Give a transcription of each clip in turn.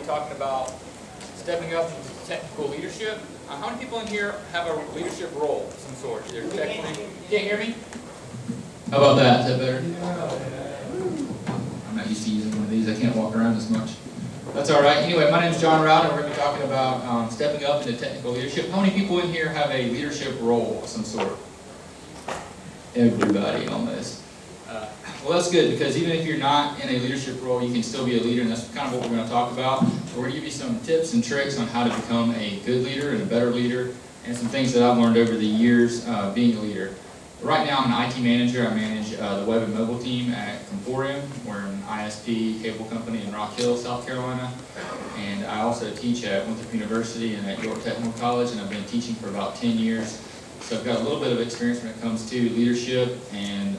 talking about stepping up into technical leadership. How many people in here have a leadership role of some sort? Can't hear me? How about that? Is that better? I'm not used to using one of these. I can't walk around as much. That's all right. Anyway, my name is John Rouda, and we're going to be talking about stepping up into technical leadership. How many people in here have a leadership role of some sort? Everybody, almost. Well, that's good, because even if you're not in a leadership role, you can still be a leader, and that's kind of what we're going to talk about. We're going to give you some tips and tricks on how to become a good leader and a better leader, and some things that I've learned over the years being a leader. Right now, I'm an IT manager. I manage the web and mobile team at Comporium. We're an ISP cable company in Rock Hill, South Carolina. And I also teach at Winthrop University and at York Technical College, and I've been teaching for about 10 years. So I've got a little bit of experience when it comes to leadership, and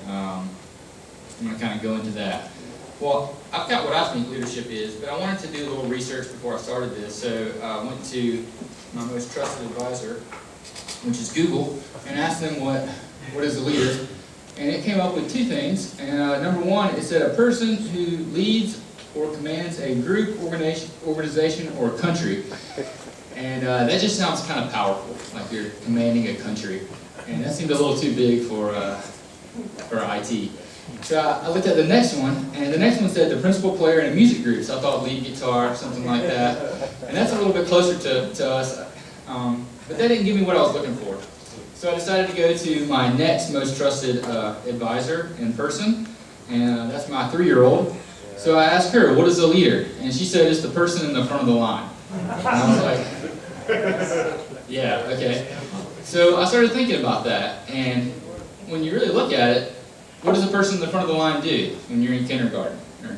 I'm going to kind of go into that. Well, I've got what I think leadership is, but I wanted to do a little research before I started this. So I went to my most trusted advisor, which is Google, and asked them what is a leader. And it came up with two things. And number one, it said a person who leads or commands a group, organization, or country. And that just sounds kind of powerful, like you're commanding a country. And that seemed a little too big for IT. So I looked at the next one, and the next one said the principal player in a music group. So I thought lead guitar, something like that. And that's a little bit closer to us. But that didn't give me what I was looking for. So I decided to go to my next most trusted advisor in person, and that's my 3-year-old. So I asked her, what is a leader? And she said, it's the person in the front of the line. And I was like, yeah, okay. So I started thinking about that, and when you really look at it, what does the person in the front of the line do when you're in kindergarten? Or,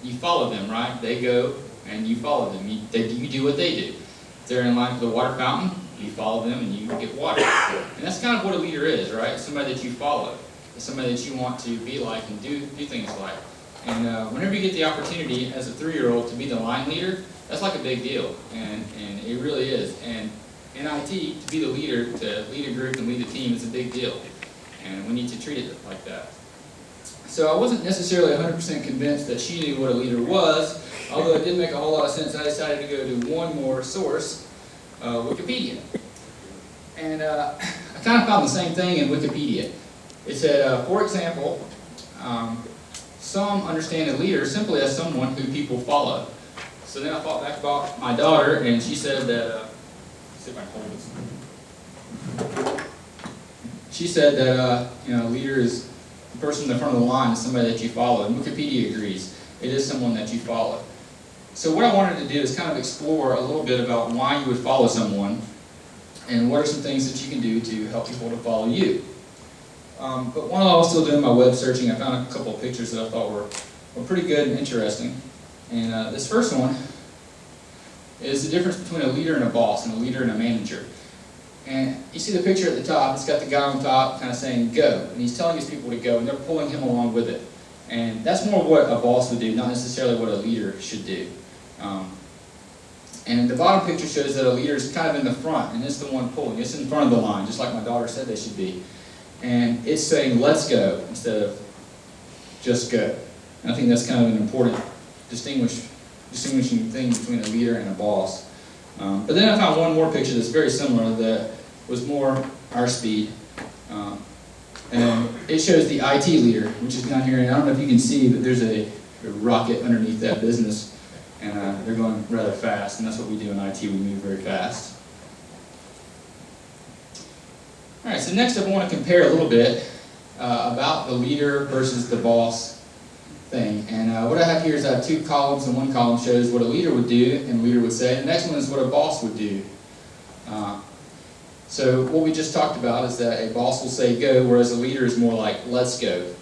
you follow them, right? They go, and you follow them. You do what they do. If they're in line for the water fountain, you follow them and you get water. And that's kind of what a leader is, right? Somebody that you follow. It's somebody that you want to be like and do things like. And whenever you get the opportunity as a 3-year-old to be the line leader, that's like a big deal. And it really is. And in IT, to be the leader, to lead a group and lead a team is a big deal. And we need to treat it like that. So I wasn't necessarily 100% convinced that she knew what a leader was, although it did make a whole lot of sense. I decided to go to one more source, Wikipedia. And I kind of found the same thing in Wikipedia. It said, for example, some understand a leader simply as someone who people follow. So then I thought back about my daughter, and she said that, let's see if I can hold this. She said that a leader is the person in the front of the line, is somebody that you follow, and Wikipedia agrees. It is someone that you follow. So what I wanted to do is kind of explore a little bit about why you would follow someone, and what are some things that you can do to help people to follow you. But while I was still doing my web searching, I found a couple of pictures that I thought were pretty good and interesting. And this first one is the difference between a leader and a boss, and a leader and a manager. And you see the picture at the top, it's got the guy on top kind of saying go, and he's telling his people to go, and they're pulling him along with it. And that's more what a boss would do, not necessarily what a leader should do. And the bottom picture shows that a leader is kind of in the front, and it's the one pulling. It's in front of the line, just like my daughter said they should be. And it's saying, let's go, instead of just go. And I think that's kind of an important distinguishing thing between a leader and a boss. But then I found one more picture that's very similar that was more our speed. And it shows the IT leader, which is down here. And I don't know if you can see, but there's a rocket underneath that business. And they're going rather fast, and that's what we do in IT, we move very fast. All right, so next up I want to compare a little bit about the leader versus the boss thing. And what I have here is I have 2 columns, and one column shows what a leader would do, and a leader would say. The next one is what a boss would do. So what we just talked about is that a boss will say go, whereas a leader is more like let's go,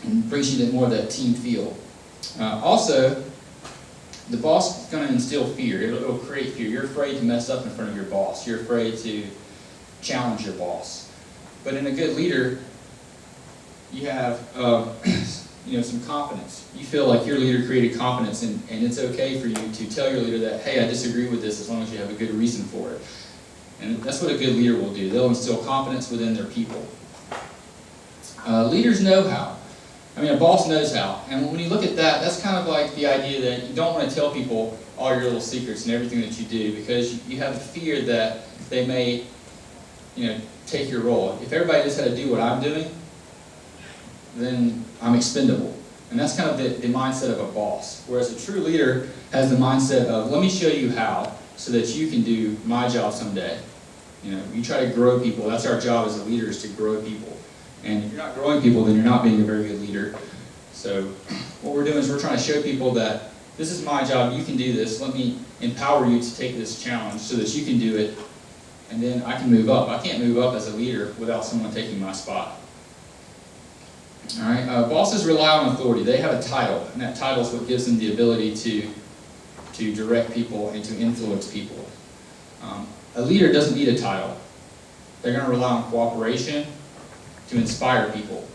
and brings you to more of that team feel. Also, the boss is going to instill fear. It'll create fear. You're afraid to mess up in front of your boss. You're afraid to challenge your boss. But in a good leader, you have some confidence. You feel like your leader created confidence, and it's okay for you to tell your leader that, hey, I disagree with this, as long as you have a good reason for it. And that's what a good leader will do. They'll instill confidence within their people. Leaders know how. I mean, a boss knows how. And when you look at that, that's kind of like the idea that you don't want to tell people all your little secrets and everything that you do, because you have a fear that they may, take your role. If everybody just had to do what I'm doing, then I'm expendable. And that's kind of the mindset of a boss. Whereas a true leader has the mindset of, let me show you how so that you can do my job someday. You try to grow people. That's our job as a leader, is to grow people. And if you're not growing people, then you're not being a very good leader. So what we're doing is we're trying to show people that this is my job, you can do this. Let me empower you to take this challenge so that you can do it, and then I can move up. I can't move up as a leader without someone taking my spot. All right, bosses rely on authority. They have a title, and that title is what gives them the ability to direct people and to influence people. A leader doesn't need a title. They're going to rely on cooperation to inspire people.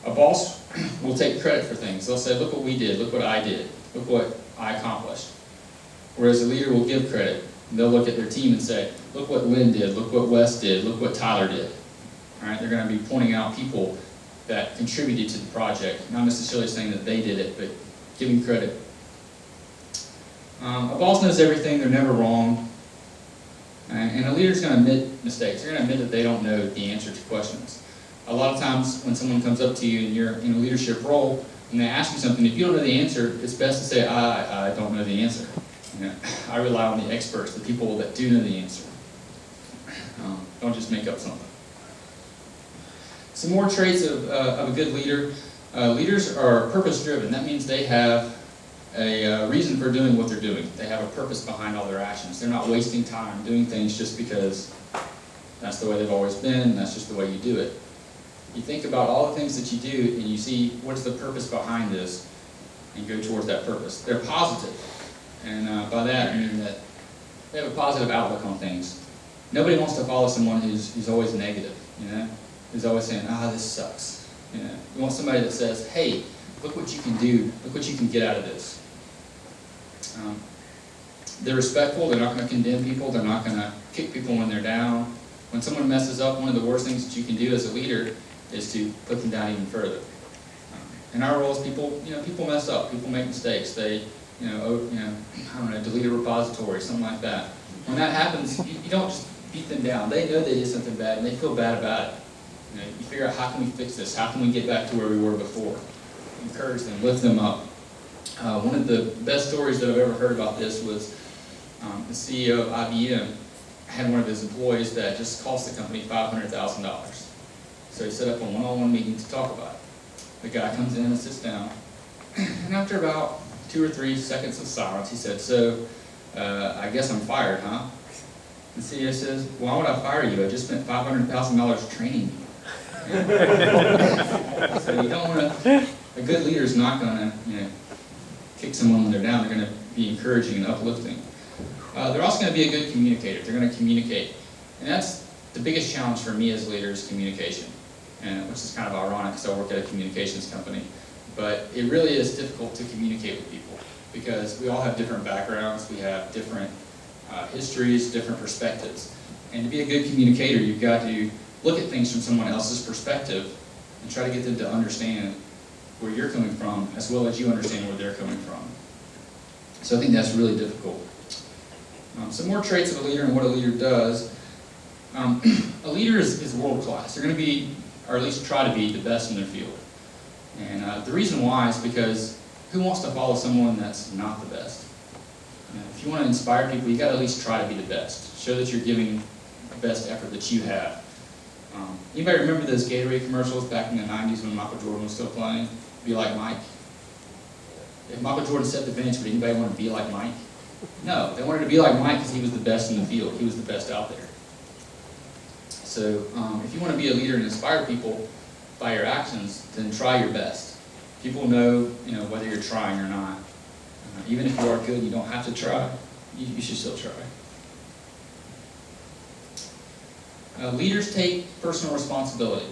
A boss will take credit for things. They'll say, look what we did, look what I did, look what I accomplished. Whereas a leader will give credit. They'll look at their team and say, look what Lynn did, look what Wes did, look what Tyler did. All right, they're going to be pointing out people that contributed to the project, not necessarily saying that they did it, but giving credit. A boss knows everything, they're never wrong. And a leader's going to admit mistakes. They're going to admit that they don't know the answer to questions. A lot of times when someone comes up to you and you're in a leadership role and they ask you something, if you don't know the answer, it's best to say, I don't know the answer. I rely on the experts, the people that do know the answer. Don't just make up something. Some more traits of a good leader. Leaders are purpose-driven. That means they have a reason for doing what they're doing. They have a purpose behind all their actions. They're not wasting time doing things just because that's the way they've always been, and that's just the way you do it. You think about all the things that you do, and you see what's the purpose behind this, and go towards that purpose. They're positive. And by that, I mean that they have a positive outlook on things. Nobody wants to follow someone who's always negative, who's always saying, this sucks. You want somebody that says, hey, look what you can do, look what you can get out of this. They're respectful, they're not going to condemn people, they're not going to kick people when they're down. When someone messes up, one of the worst things that you can do as a leader is to put them down even further. In our roles, people mess up, people make mistakes, they I don't know, delete a repository, something like that. When that happens, you don't just beat them down. They know they did something bad, and they feel bad about it. You figure out, how can we fix this? How can we get back to where we were before? Encourage them, lift them up. One of the best stories that I've ever heard about this was the CEO of IBM had one of his employees that just cost the company $500,000. So he set up a one-on-one meeting to talk about it. The guy comes in and sits down, and after about 2 or 3 seconds of silence, he said, so, I guess I'm fired, huh? The CEO says, why would I fire you? I just spent $500,000 training you. So you don't want to, a good leader is not going to, kick someone when they're down. They're going to be encouraging and uplifting. They're also going to be a good communicator. They're going to communicate. And that's the biggest challenge for me as a leader, is communication, which is kind of ironic because I work at a communications company. But it really is difficult to communicate with people because we all have different backgrounds, we have different histories, different perspectives. And to be a good communicator, you've got to look at things from someone else's perspective and try to get them to understand where you're coming from as well as you understand where they're coming from. So I think that's really difficult. Some more traits of a leader and what a leader does. A leader is world class. They're going to be, or at least try to be, the best in their field. And the reason why is because who wants to follow someone that's not the best? If you want to inspire people, you've got to at least try to be the best. Show that you're giving the best effort that you have. Anybody remember those Gatorade commercials back in the 90s when Michael Jordan was still playing? Be like Mike. If Michael Jordan set the bench, would anybody want to be like Mike? No, they wanted to be like Mike because he was the best in the field. He was the best out there. So if you want to be a leader and inspire people by your actions, then try your best. People know, whether you're trying or not. Even if you are good, you don't have to try. You should still try. Leaders take personal responsibility.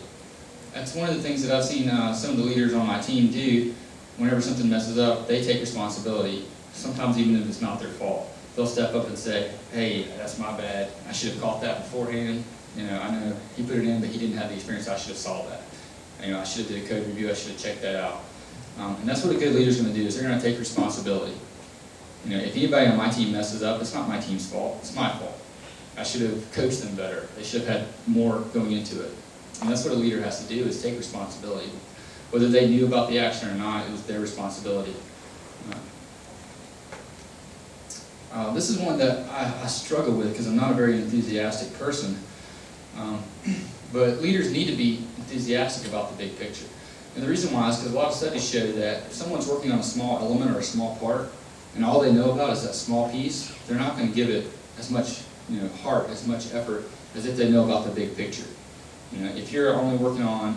That's one of the things that I've seen some of the leaders on my team do. Whenever something messes up, they take responsibility, sometimes even if it's not their fault. They'll step up and say, hey, that's my bad. I should have caught that beforehand. I know he put it in, but he didn't have the experience. I should have saw that. I should have did a code review. I should have checked that out. And that's what a good leader is going to do, is they're going to take responsibility. If anybody on my team messes up, it's not my team's fault. It's my fault. I should have coached them better. They should have had more going into it. And that's what a leader has to do, is take responsibility. Whether they knew about the action or not, it was their responsibility. This is one that I struggle with because I'm not a very enthusiastic person. But leaders need to be enthusiastic about the big picture. And the reason why is because a lot of studies show that if someone's working on a small element or a small part, and all they know about is that small piece, they're not going to give it as much heart, as much effort, as if they know about the big picture. If you're only working on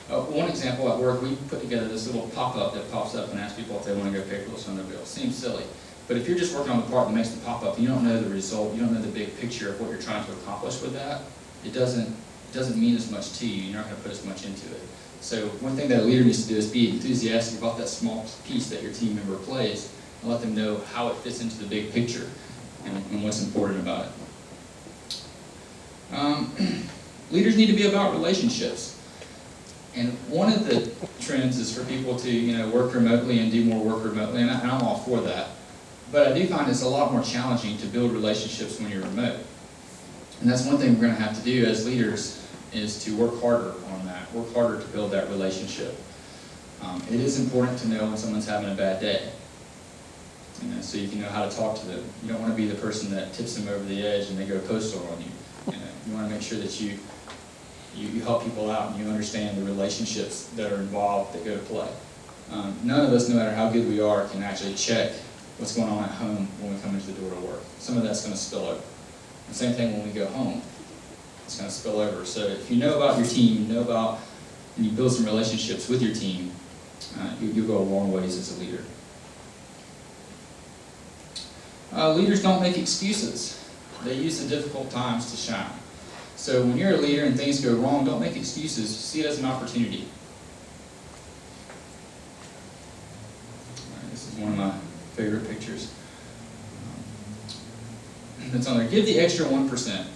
one example at work, we put together this little pop-up that pops up and asks people if they want to go paperless on their bill. Seems silly. But if you're just working on the part that makes the pop-up, you don't know the result, you don't know the big picture of what you're trying to accomplish with that, it doesn't mean as much to you. You're not going to put as much into it. So one thing that a leader needs to do is be enthusiastic about that small piece that your team member plays, and let them know how it fits into the big picture and what's important about it. Leaders need to be about relationships. And one of the trends is for people to work remotely and do more work remotely, and I'm all for that. But I do find it's a lot more challenging to build relationships when you're remote. And that's one thing we're going to have to do as leaders, is to work harder on that, work harder to build that relationship. It is important to know when someone's having a bad day, so you can know how to talk to them. You don't want to be the person that tips them over the edge and they go postal on you. You want to make sure that you help people out and you understand the relationships that are involved that go to play. None of us, no matter how good we are, can actually check what's going on at home when we come into the door to work. Some of that's going to spill over. The same thing when we go home. It's going to spill over. So if you know about your team, and you build some relationships with your team, you'll go a long ways as a leader. Leaders don't make excuses. They use the difficult times to shine. So when you're a leader and things go wrong, don't make excuses. See it as an opportunity. This is one of my favorite pictures. That's on there. Give the extra 1%.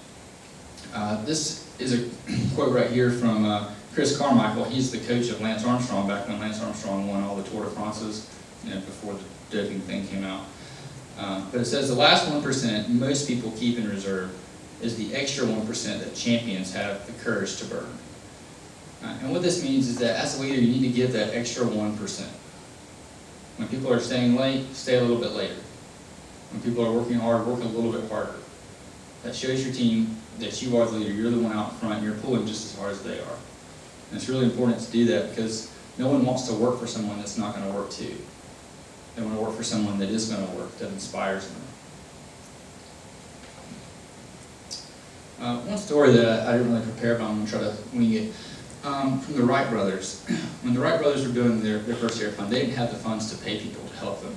This is a quote right here from Chris Carmichael. He's the coach of Lance Armstrong back when Lance Armstrong won all the Tour de France's, before the doping thing came out. But it says the last 1% most people keep in reserve is the extra 1% that champions have the courage to burn. And what this means is that as a leader, you need to give that extra 1%. When people are staying late, stay a little bit later. When people are working hard, work a little bit harder. That shows your team that you are the leader. You're the one out front. You're pulling just as hard as they are. And it's really important to do that because no one wants to work for someone that's not going to work too. They want to work for someone that is going to work, that inspires them. One story that I didn't really prepare, but I'm going to try to wing it. From the Wright brothers. When the Wright brothers were doing their first airplane, they didn't have the funds to pay people to help them.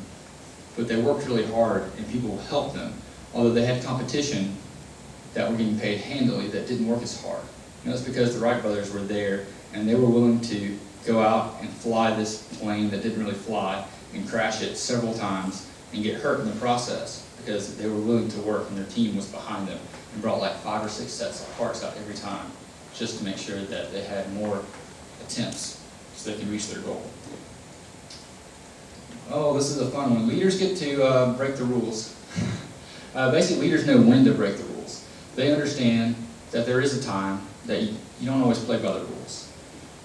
But they worked really hard, and people helped them. Although they had competition that were getting paid handily that didn't work as hard. And that's because the Wright brothers were there, and they were willing to go out and fly this plane that didn't really fly, and crash it several times, and get hurt in the process, because they were willing to work, and their team was behind them, and brought like 5 or 6 sets of parts out every time, just to make sure that they had more attempts so they could reach their goal. Oh, this is a fun one. Leaders get to break the rules. Basically, leaders know when to break the rules. They understand that there is a time that you don't always play by the rules.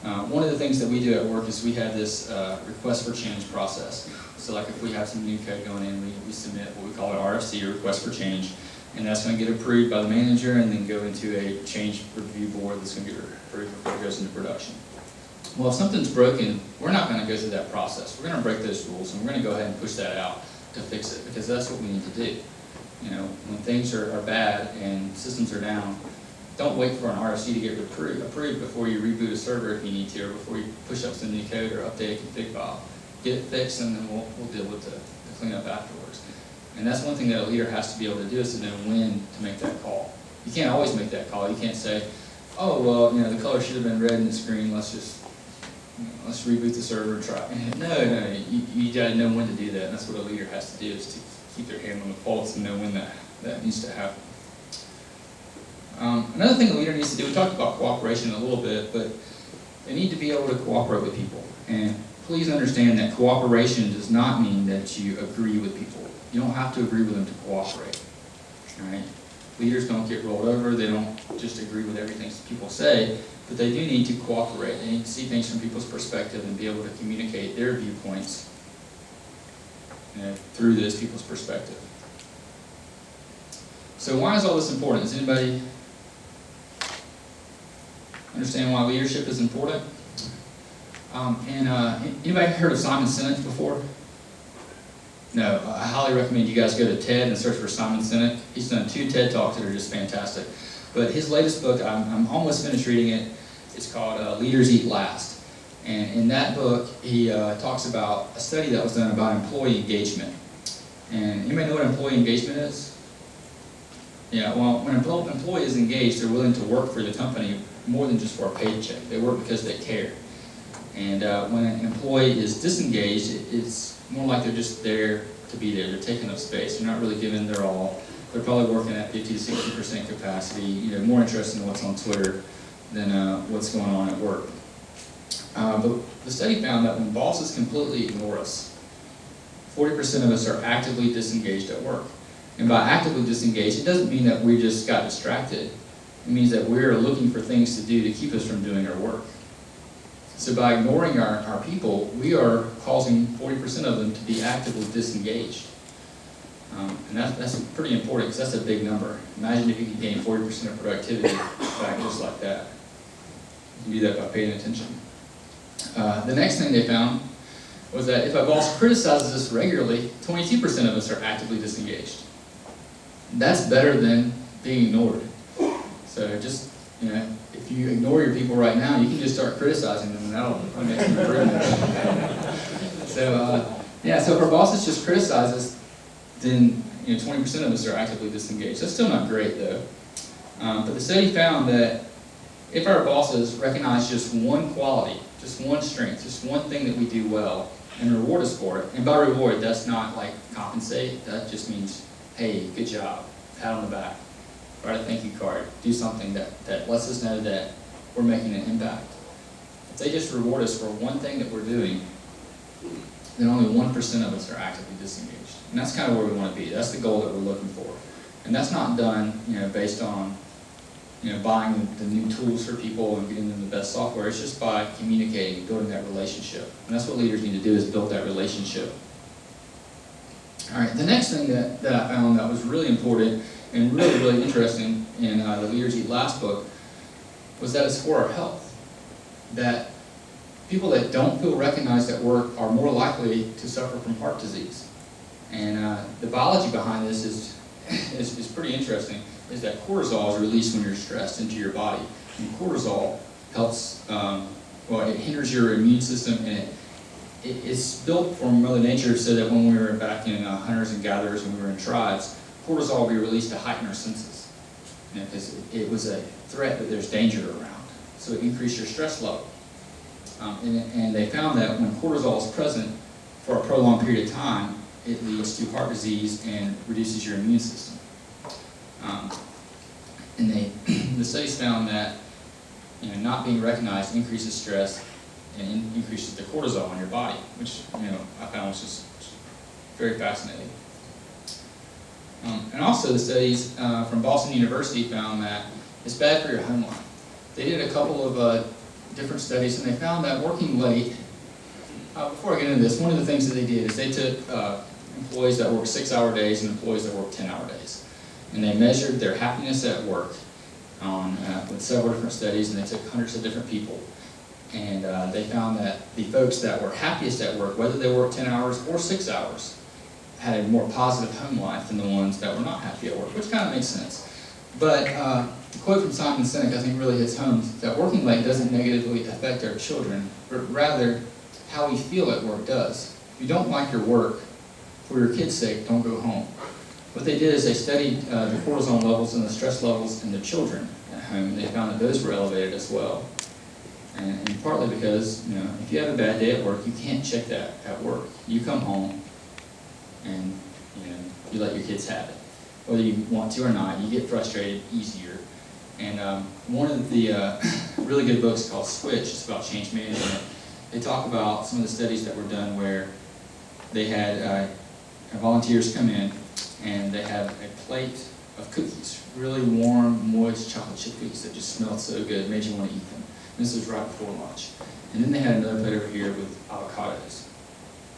One of the things that we do at work is we have this request for change process. So like if we have some new code going in, we submit what we call an RFC, or request for change, and that's going to get approved by the manager and then go into a change review board that's going to get approved before it goes into production. Well, if something's broken, we're not going to go through that process. We're going to break those rules, and we're going to go ahead and push that out to fix it, because that's what we need to do. When things are bad and systems are down, don't wait for an RFC to get approved before you reboot a server if you need to, or before you push up some new code or update a config file. Get it fixed, and then we'll deal with the cleanup afterwards. And that's one thing that a leader has to be able to do, is to know when to make that call. You can't always make that call. You can't say, oh, well, the color should have been red in the screen, let's reboot the server and try. No, you got to know when to do that, and that's what a leader has to do, is to keep their hand on the pulse and know when that needs to happen. Another thing a leader needs to do, we talked about cooperation a little bit, but they need to be able to cooperate with people. And please understand that cooperation does not mean that you agree with people. You don't have to agree with them to cooperate. All right? Leaders don't get rolled over. They don't just agree with everything people say, but they do need to cooperate. They need to see things from people's perspective and be able to communicate their viewpoints through those people's perspective. So why is all this important? Does anybody understand why leadership is important? Anybody heard of Simon Sinek before? No, I highly recommend you guys go to TED and search for Simon Sinek. He's done 2 TED Talks that are just fantastic. But his latest book, I'm almost finished reading it. It's called Leaders Eat Last. And in that book, he talks about a study that was done about employee engagement. And anybody know what employee engagement is? Yeah, well, when an employee is engaged, they're willing to work for the company more than just for a paycheck. They work because they care. And when an employee is disengaged, it's more like they're just there to be there. They're taking up space. They're not really giving their all. They're probably working at 50 to 60% capacity, more interested in what's on Twitter than what's going on at work. But the study found that when bosses completely ignore us, 40% of us are actively disengaged at work. And by actively disengaged, it doesn't mean that we just got distracted. It means that we're looking for things to do to keep us from doing our work. So by ignoring our people, we are causing 40% of them to be actively disengaged. And that's pretty important because that's a big number. Imagine if you could gain 40% of productivity back just like that. You can do that by paying attention. The next thing they found was that if a boss criticizes us regularly, 22% of us are actively disengaged. That's better than being ignored. So just, if you ignore your people right now, you can just start criticizing them, and that'll make some improvements. So if our bosses just criticize us, then 20% of us are actively disengaged. That's still not great, though. But the study found that if our bosses recognize just one quality, just one strength, just one thing that we do well, and reward us for it, and by reward, that's not like compensate, that just means, hey, good job, pat on the back, write a thank you card, do something that lets us know that we're making an impact. If they just reward us for one thing that we're doing, then only 1% of us are actively disengaged. And that's kind of where we want to be. That's the goal that we're looking for. And that's not done, based on, buying the new tools for people and getting them the best software. It's just by communicating and building that relationship. And that's what leaders need to do, is build that relationship. All right, the next thing that I found that was really important and really, really interesting in the Leaders Eat Last book was that it's for our health. That people that don't feel recognized at work are more likely to suffer from heart disease. And the biology behind this is pretty interesting, is that cortisol is released when you're stressed into your body. And cortisol helps, it hinders your immune system, and it's built from Mother Nature so that when we were back in hunters and gatherers, when we were in tribes, cortisol would be released to heighten our senses. Because it was a threat that there's danger around. So it increased your stress level. And they found that when cortisol is present for a prolonged period of time, it leads to heart disease and reduces your immune system. And the studies found that not being recognized increases stress and increases the cortisol in your body, which I found was just very fascinating. And also the studies from Boston University found that it's bad for your home life. They did a couple of different studies, and they found that working late, before I get into this, one of the things that they did is they took employees that work 6-hour days and employees that work 10-hour days. And they measured their happiness at work with several different studies, and they took hundreds of different people. And they found that the folks that were happiest at work, whether they worked 10 hours or 6 hours, had a more positive home life than the ones that were not happy at work, which kind of makes sense. But the quote from Simon Sinek I think really hits home, that working late doesn't negatively affect our children, but rather how we feel at work does. If you don't like your work, for your kids' sake, don't go home. What they did is they studied the cortisol levels and the stress levels in the children at home, and they found that those were elevated as well. And partly because, if you have a bad day at work, you can't check that at work. You come home and, you let your kids have it. Whether you want to or not, you get frustrated easier And one of the really good books called Switch, it's about change management. They talk about some of the studies that were done where they had volunteers come in and they have a plate of cookies, really warm, moist chocolate chip cookies that just smelled so good, made you want to eat them. And this was right before lunch. And then they had another plate over here with avocados.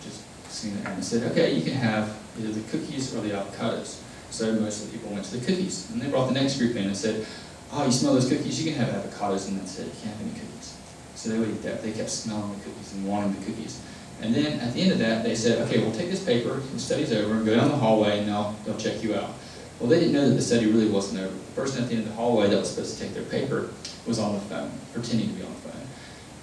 Just sitting there and said, okay, you can have either the cookies or the avocados. So most of the people went to the cookies. And they brought the next group in and said, oh, you smell those cookies? You can have avocados. And that's it, you can't have any cookies. So they would eat that. They kept smelling the cookies and wanting the cookies. And then at the end of that, they said, okay, we'll take this paper, the study's over, and go down the hallway and they'll check you out. Well, they didn't know that the study really wasn't over. The person at the end of the hallway that was supposed to take their paper was on the phone, pretending to be on the phone.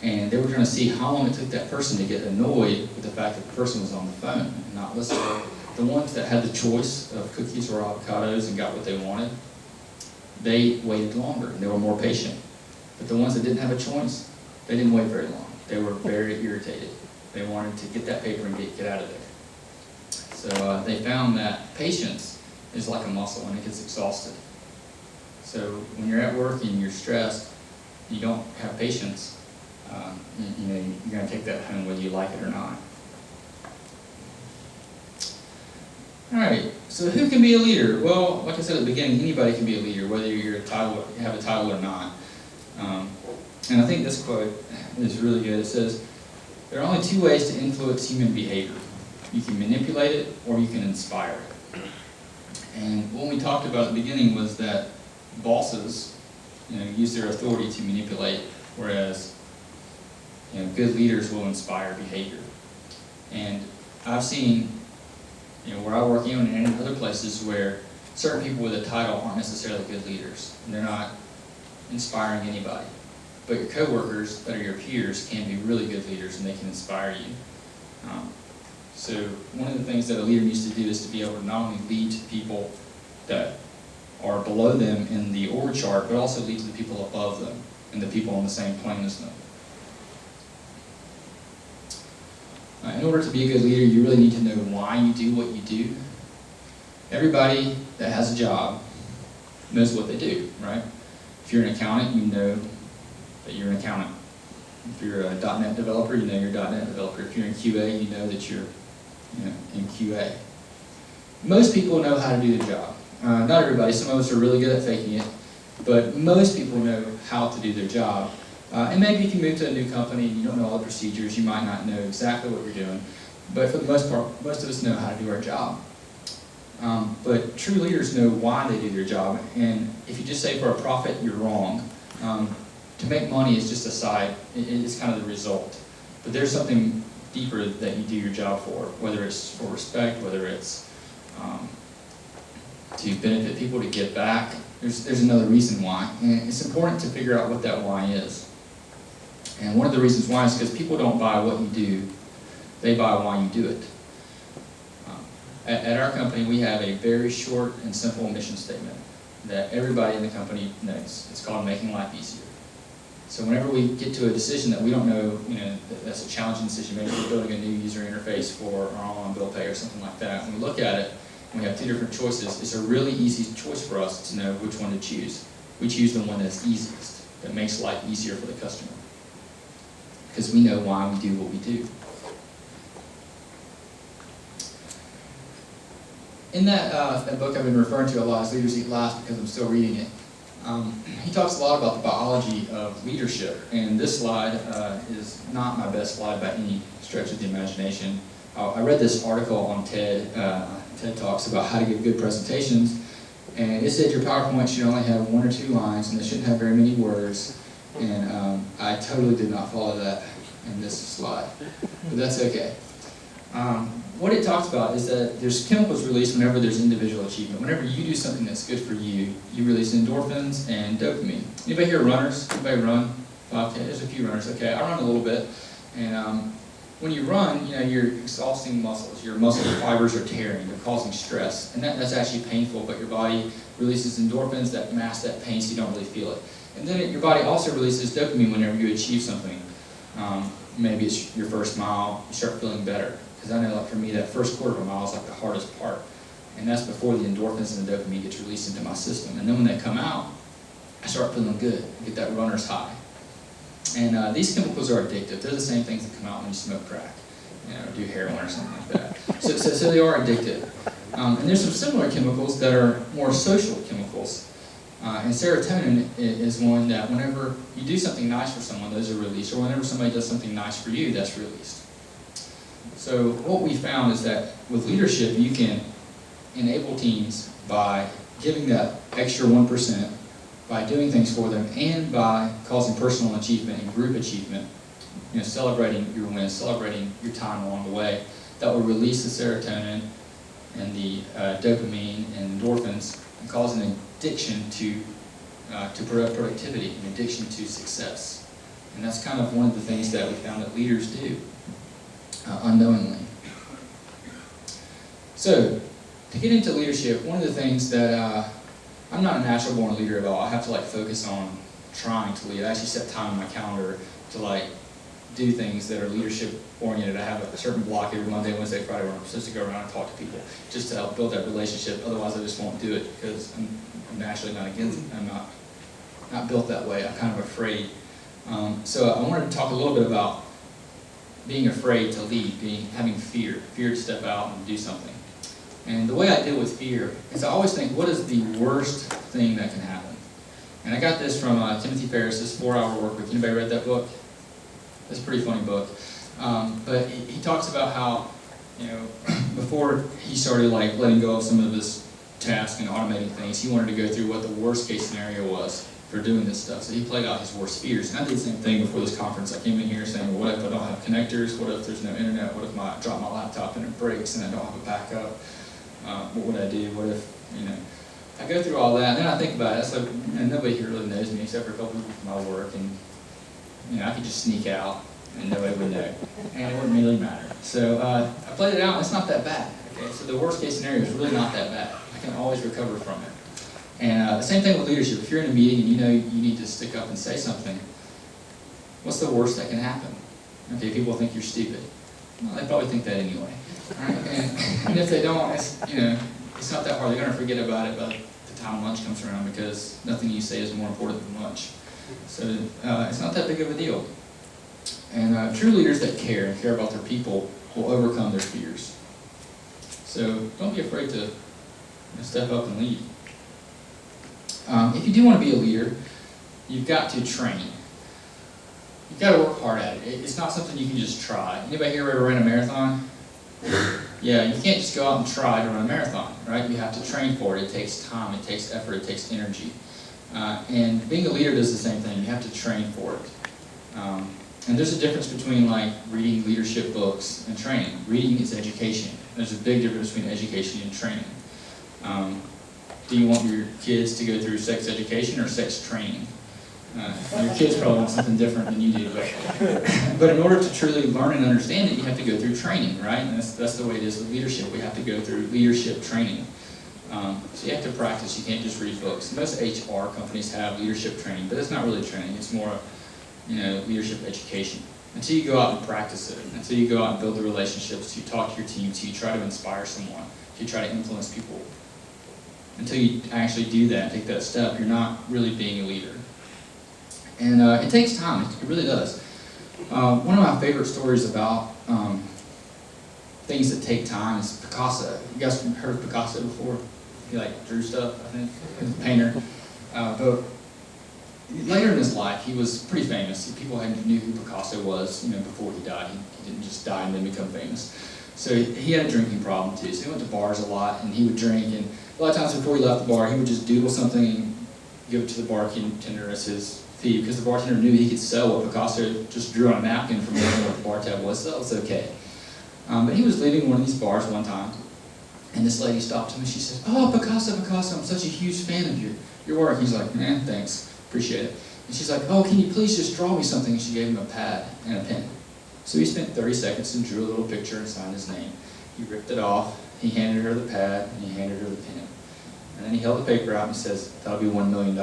And they were trying to see how long it took that person to get annoyed with the fact that the person was on the phone and not listening. The ones that had the choice of cookies or avocados and got what they wanted, they waited longer and they were more patient. But the ones that didn't have a choice, they didn't wait very long. They were very irritated. They wanted to get that paper and get out of there. So they found that patience is like a muscle and it gets exhausted. So when you're at work and you're stressed, you don't have patience, you're going to take that home whether you like it or not. All right, so who can be a leader? Well, like I said at the beginning, anybody can be a leader, whether you have a title or not. And I think this quote is really good. It says, there are only two ways to influence human behavior. You can manipulate it or you can inspire it. And what we talked about at the beginning was that bosses use their authority to manipulate, whereas good leaders will inspire behavior. And I've seen where I work and in other places where certain people with a title aren't necessarily good leaders. And they're not inspiring anybody. But your coworkers that are your peers can be really good leaders and they can inspire you. So one of the things that a leader needs to do is to be able to not only lead to people that are below them in the org chart, but also lead to the people above them and the people on the same plane as them. In order to be a good leader, you really need to know why you do what you do. Everybody that has a job knows what they do, right? If you're an accountant, you know that you're an accountant. If you're a .NET developer, you know you're a .NET developer. If you're in QA, you know that you're in QA. Most people know how to do their job. Not everybody, some of us are really good at faking it, but most people know how to do their job. And maybe if you move to a new company and you don't know all the procedures, you might not know exactly what you're doing. But for the most part, most of us know how to do our job. But true leaders know why they do their job. And if you just say for a profit, you're wrong. To make money is just a side, it's kind of the result. But there's something deeper that you do your job for, whether it's for respect, whether it's to benefit people, to give back. There's another reason why. And it's important to figure out what that why is. And one of the reasons why is because people don't buy what you do, they buy why you do it. At our company, we have a very short and simple mission statement that everybody in the company knows. It's called making life easier. So whenever we get to a decision that we don't know, that's a challenging decision, maybe we're building a new user interface for our online bill pay or something like that, when we look at it, and we have two different choices, it's a really easy choice for us to know which one to choose. We choose the one that's easiest, that makes life easier for the customer. Because we know why we do what we do. In that book I've been referring to a lot, is Leaders Eat Last, because I'm still reading it. He talks a lot about the biology of leadership, and this slide is not my best slide by any stretch of the imagination. I read this article on TED Talks about how to give good presentations, and it said your PowerPoint should only have 1 or 2 lines, and it shouldn't have very many words, and I totally did not follow that in this slide, but that's okay. What it talks about is that there's chemicals released whenever there's individual achievement. Whenever you do something that's good for you, you release endorphins and dopamine. Anybody here runners? Anybody run? 5K? There's a few runners. Okay, I run a little bit. And when you run, you're exhausting muscles. Your muscle fibers are tearing. They're causing stress. And that's actually painful, but your body releases endorphins that mask that pain so you don't really feel it. And then your body also releases dopamine whenever you achieve something. Maybe it's your first mile, you start feeling better. Because I know, like for me, that first quarter of a mile is like the hardest part. And that's before the endorphins and the dopamine gets released into my system. And then when they come out, I start feeling good, I get that runner's high. And these chemicals are addictive. They're the same things that come out when you smoke crack, do heroin or something like that. So they are addictive. And there's some similar chemicals that are more social chemicals. And serotonin is one that whenever you do something nice for someone, those are released, or whenever somebody does something nice for you, that's released. So what we found is that with leadership, you can enable teams by giving that extra 1%, by doing things for them, and by causing personal achievement and group achievement, celebrating your wins, celebrating your time along the way, that will release the serotonin and the dopamine and endorphins, and cause an addiction to productivity, an addiction to success. And that's kind of one of the things that we found that leaders do unknowingly. So, to get into leadership, one of the things that I'm not a natural born leader at all. I have to focus on trying to lead. I actually set time on my calendar to do things that are leadership oriented. I have a certain block every Monday, Wednesday, Friday where I'm supposed to go around and talk to people just to help build that relationship. Otherwise, I just won't do it because I'm naturally not against it. I'm not built that way. I'm kind of afraid. So I wanted to talk a little bit about being afraid to lead, having fear to step out and do something. And the way I deal with fear is I always think, what is the worst thing that can happen? And I got this from Timothy Ferriss's 4-Hour Workweek. Anybody read that book? It's a pretty funny book. But he talks about how, before he started letting go of some of his tasks and automating things, he wanted to go through what the worst case scenario was for doing this stuff. So he played out his worst fears. And I did the same thing before this conference. I came in here saying, well, what if I don't have connectors? What if there's no internet? What if I drop my laptop and it breaks and I don't have a backup? What would I do? What if, I go through all that, and then I think about it. It's like, nobody here really knows me except for a couple people from my work, and, I could just sneak out, and nobody would know, and it wouldn't really matter. So I played it out, and it's not that bad. Okay? So the worst case scenario is really not that bad. I can always recover from it. And the same thing with leadership. If you're in a meeting and you need to stick up and say something, what's the worst that can happen? Okay, people think you're stupid. Well, they probably think that anyway. Right? And if they don't, it's not that hard. They're going to forget about it by the time lunch comes around because nothing you say is more important than lunch. So it's not that big of a deal. And true leaders that care and care about their people will overcome their fears. So don't be afraid to step up and lead. If you do want to be a leader, you've got to train. You've got to work hard at it. It's not something you can just try. Anybody here ever ran a marathon? Yeah, you can't just go out and try to run a marathon, right? You have to train for it. It takes time, it takes effort, it takes energy. And being a leader does the same thing. You have to train for it. And there's a difference between reading leadership books and training. Reading is education. There's a big difference between education and training. Do you want your kids to go through sex education or sex training? Your kids probably want something different than you do, but in order to truly learn and understand it, you have to go through training, right? And that's the way it is with leadership. We have to go through leadership training. So you have to practice. You can't just read books. Most HR companies have leadership training, but it's not really training. It's more, leadership education. Until you go out and practice it, until you go out and build the relationships, you talk to your team, until you try to inspire someone, until you try to influence people. Until you actually do that, take that step, you're not really being a leader. And it takes time, it really does. One of my favorite stories about things that take time is Picasso. You guys heard of Picasso before? He drew stuff, I think. He was a painter. But later in his life, he was pretty famous. People knew who Picasso was, before he died. He didn't just die and then become famous. So he had a drinking problem too. So he went to bars a lot and he would drink. And a lot of times before he left the bar, he would just doodle something and give it to the bartender as his fee, because the bartender knew he could sell what Picasso just drew on a napkin from what the bar tab was, so that was okay. But he was leaving one of these bars one time, and this lady stopped him and she said, "Oh, Picasso, I'm such a huge fan of your work." He's like, thanks, appreciate it. And she's like, "Oh, can you please just draw me something?" And she gave him a pad and a pen. So he spent 30 seconds and drew a little picture and signed his name. He ripped it off, he handed her the pad, and he handed her the pen. And then he held the paper out and he says, "That'll be $1 million.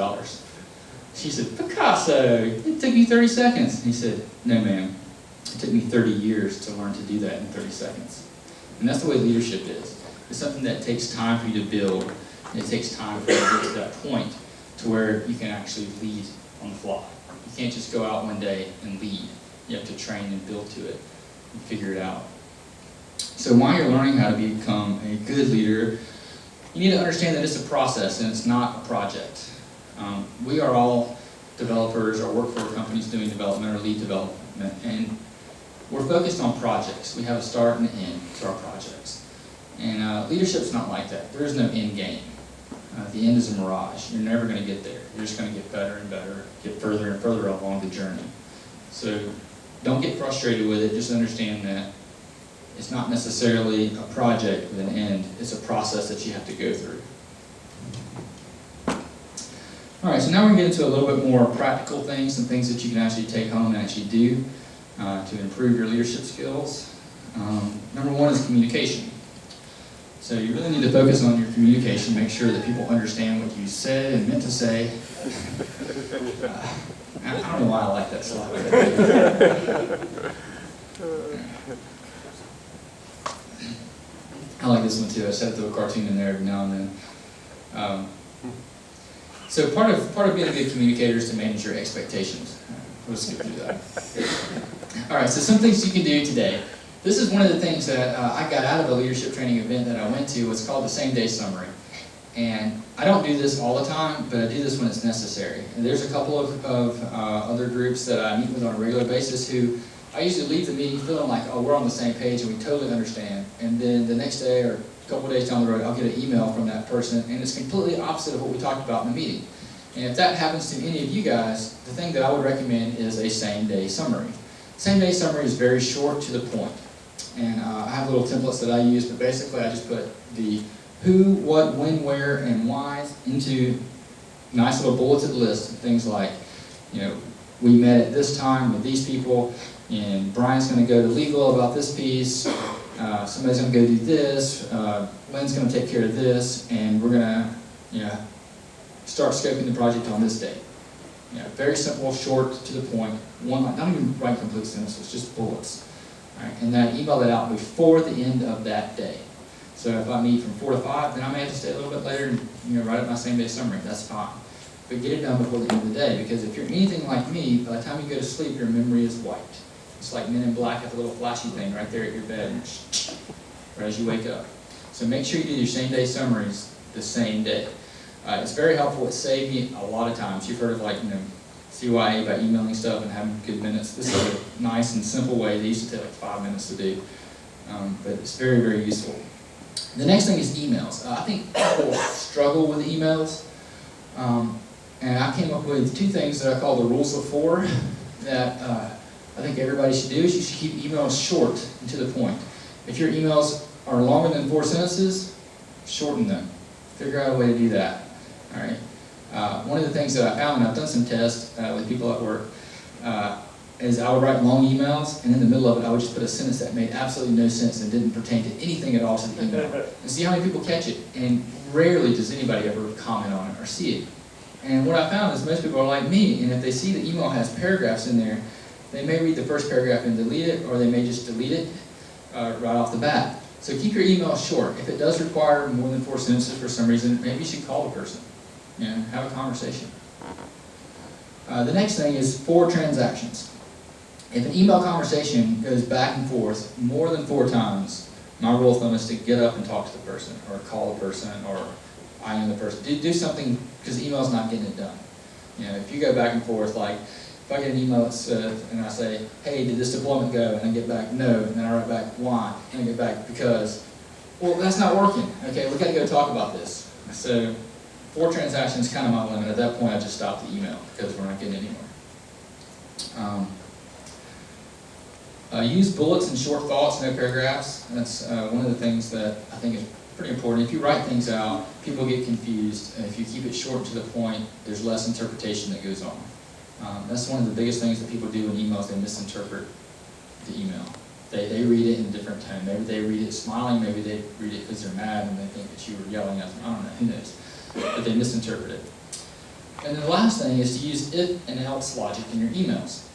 She said, "Picasso, it took you 30 seconds. And he said, "No, ma'am. It took me 30 years to learn to do that in 30 seconds. And that's the way leadership is. It's something that takes time for you to build, and it takes time for you to get to that point to where you can actually lead on the fly. You can't just go out one day and lead. You have to train and build to it and figure it out. So while you're learning how to become a good leader, you need to understand that it's a process and it's not a project. We are all developers or work for companies doing development or lead development, and we're focused on projects. We have a start and an end to our projects. And leadership's not like that. There is no end game. The end is a mirage. You're never going to get there. You're just going to get better and better, get further and further along the journey. So don't get frustrated with it. Just understand that it's not necessarily a project with an end. It's a process that you have to go through. All right, so now we're going to get into a little bit more practical things, some things that you can actually take home and actually do to improve your leadership skills. Number one is communication. So you really need to focus on your communication, make sure that people understand what you said and meant to say. I don't know why I like that slide. I like this one too. I set it to a cartoon in there every now and then. So part of being a good communicator is to manage your expectations. We'll skip through that. All right, so some things you can do today. This is one of the things that I got out of a leadership training event that I went to. It's called the same-day summary. And I don't do this all the time, but I do this when it's necessary. And there's a couple of other groups that I meet with on a regular basis who I usually leave the meeting feeling like, oh, we're on the same page and we totally understand. And then the next day or a couple of days down the road, I'll get an email from that person, and it's completely opposite of what we talked about in the meeting. And if that happens to any of you guys, the thing that I would recommend is a same-day summary. Same-day summary is very short to the point. And I have little templates that I use, but basically I just put the who, what, when, where, and why into nice little bulleted list of things like, you know, we met at this time with these people, and Brian's going to go to legal about this piece, somebody's going to go do this, Lynn's going to take care of this, and we're going to, you know, start scoping the project on this day. You know, very simple, short, to the point, one line, not even write complete sentences, just bullets. All right, and then I email that out before the end of that day. So if I meet from 4 to 5, then I may have to stay a little bit later and, you know, write up my same-day summary. That's fine. But get it done before the end of the day, because if you're anything like me, by the time you go to sleep, your memory is wiped. It's like Men in Black at the little flashy thing right there at your bed, right as you wake up. So make sure you do your same-day summaries the same day. It's very helpful. It saved me a lot of times. You've heard of, like, you know, CYA by emailing stuff and having good minutes. This is a nice and simple way. They used to take like 5 minutes to do, but it's very, very useful. The next thing is emails. I think people struggle with emails, and I came up with 2 things that I call the rules of 4 that I think everybody should do. Is you should keep emails short and to the point. If your emails are longer than 4 sentences, shorten them. Figure out a way to do that. All right. One of the things that I found, and I've done some tests with people at work, is I would write long emails, and in the middle of it, I would just put a sentence that made absolutely no sense and didn't pertain to anything at all to the email, and see how many people catch it. And rarely does anybody ever comment on it or see it. And what I found is most people are like me, and if they see the email has paragraphs in there, they may read the first paragraph and delete it, or they may just delete it right off the bat. So keep your email short. If it does require more than 4 sentences for some reason, maybe you should call the person. You know, have a conversation. The next thing is 4 transactions. If an email conversation goes back and forth more than 4 times, my rule of thumb is to get up and talk to the person, or call the person, or IM the person. Do something, because the email's not getting it done. You know, if you go back and forth, like if I get an email that says, and I say, hey, did this deployment go? And I get back, no. And then I write back, why? And I get back, because. Well, that's not working. Okay, we've got to go talk about this. So 4 transactions is kind of my limit. At that point, I just stop the email because we're not getting anywhere. Use bullets and short thoughts, no paragraphs. That's one of the things that I think is pretty important. If you write things out, people get confused. If you keep it short to the point, there's less interpretation that goes on. That's one of the biggest things that people do in emails. They misinterpret the email. They read it in a different tone. Maybe they read it smiling. Maybe they read it because they're mad and they think that you were yelling at them. I don't know. Who knows? But they misinterpret it. And then the last thing is to use if and else logic in your emails.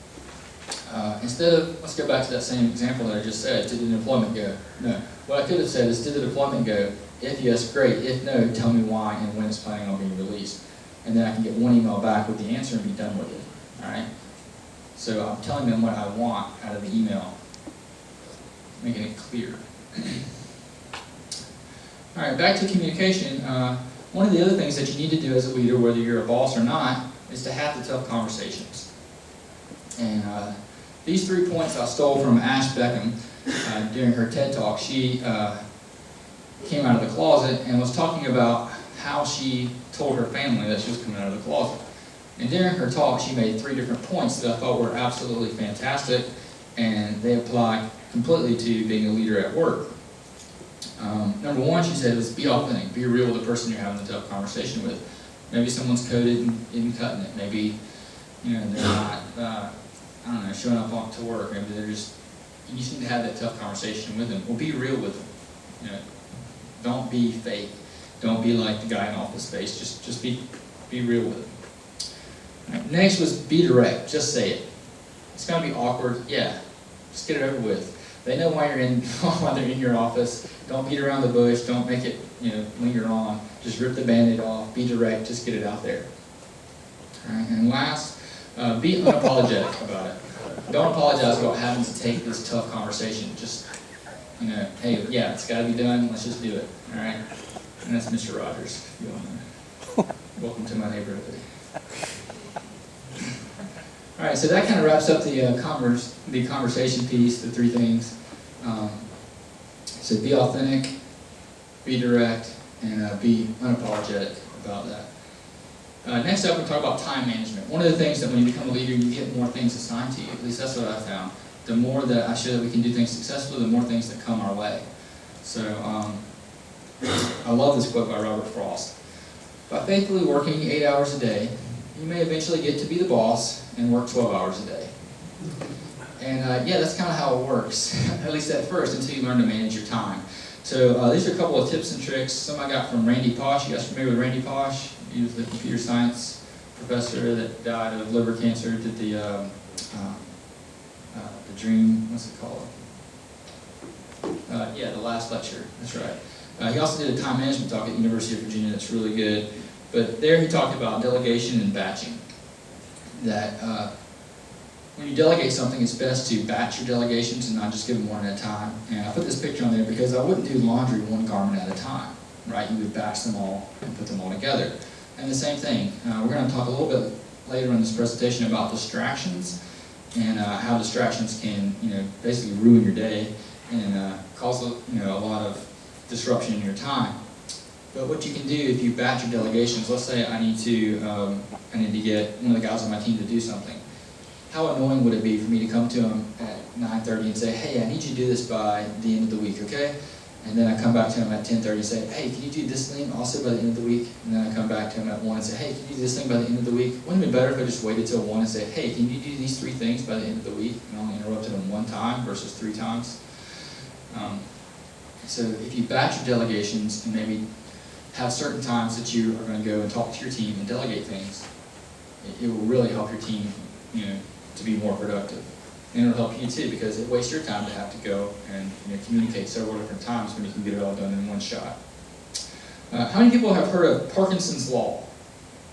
Instead of, let's go back to that same example that I just said, did the deployment go? No. What I could have said is, did the deployment go? If yes, great. If no, tell me why and when it's planning on being released. and then I can get one email back with the answer and be done with it, all right? So I'm telling them what I want out of the email, making it clear. All right, back to communication. One of the other things that you need to do as a leader, whether you're a boss or not, is to have the tough conversations. And these 3 points I stole from Ash Beckham during her TED Talk. She came out of the closet and was talking about how she told her family that she was coming out of the closet. And during her talk, she made 3 different points that I thought were absolutely fantastic, and they apply completely to being a leader at work. Number 1, she said, was be authentic, be real with the person you're having the tough conversation with. Maybe someone's coded and isn't cutting it. Maybe, they're not, I don't know, showing up to work. Maybe they're just, you just need to have that tough conversation with them. Well, be real with them. Don't be fake. Don't be like the guy in Office Space. Just be real with them. Right. Next was be direct. Just say it. It's gonna be awkward. Yeah, just get it over with. They know why they're in your office. Don't beat around the bush. Don't make it linger on. Just rip the Band-Aid off. Be direct. Just get it out there. All right. And last, be unapologetic about it. Don't apologize about having to take this tough conversation. Just hey, yeah, it's got to be done. Let's just do it. All right. And that's Mr. Rogers. If you all know. Welcome to my neighborhood. All right, so that kind of wraps up the conversation piece, the 3 things. So be authentic, be direct, and be unapologetic about that. Next up, we'll talk about time management. One of the things that when you become a leader, you get more things assigned to you. At least that's what I found. The more that I show that we can do things successfully, the more things that come our way. So I love this quote by Robert Frost. By faithfully working 8 hours a day, you may eventually get to be the boss and work 12 hours a day. And yeah, that's kind of how it works, at least at first, until you learn to manage your time. So these are a couple of tips and tricks. Some I got from Randy Pausch. You guys familiar with Randy Pausch? He was the computer science professor that died of liver cancer, did the dream, what's it called? Yeah, the last lecture, that's right. He also did a time management talk at the University of Virginia that's really good. But there he talked about delegation and batching. That when you delegate something, it's best to batch your delegations and not just give them one at a time. And I put this picture on there because I wouldn't do laundry one garment at a time, right? You would batch them all and put them all together. And the same thing, we're going to talk a little bit later in this presentation about distractions and how distractions can, basically ruin your day and cause, a lot of disruption in your time. But what you can do if you batch your delegations, let's say I need to get one of the guys on my team to do something. How annoying would it be for me to come to him at 9:30 and say, hey, I need you to do this by the end of the week, okay? And then I come back to him at 10:30 and say, hey, can you do this thing also by the end of the week? And then I come back to him at 1 and say, hey, can you do this thing by the end of the week? Wouldn't it be better if I just waited till 1 and said, hey, can you do these 3 things by the end of the week? And only interrupted him 1 time versus 3 times. So if you batch your delegations and maybe have certain times that you are going to go and talk to your team and delegate things, it will really help your team, to be more productive. And it'll help you too, because it wastes your time to have to go and communicate several different times when you can get it all done in one shot. How many people have heard of Parkinson's Law?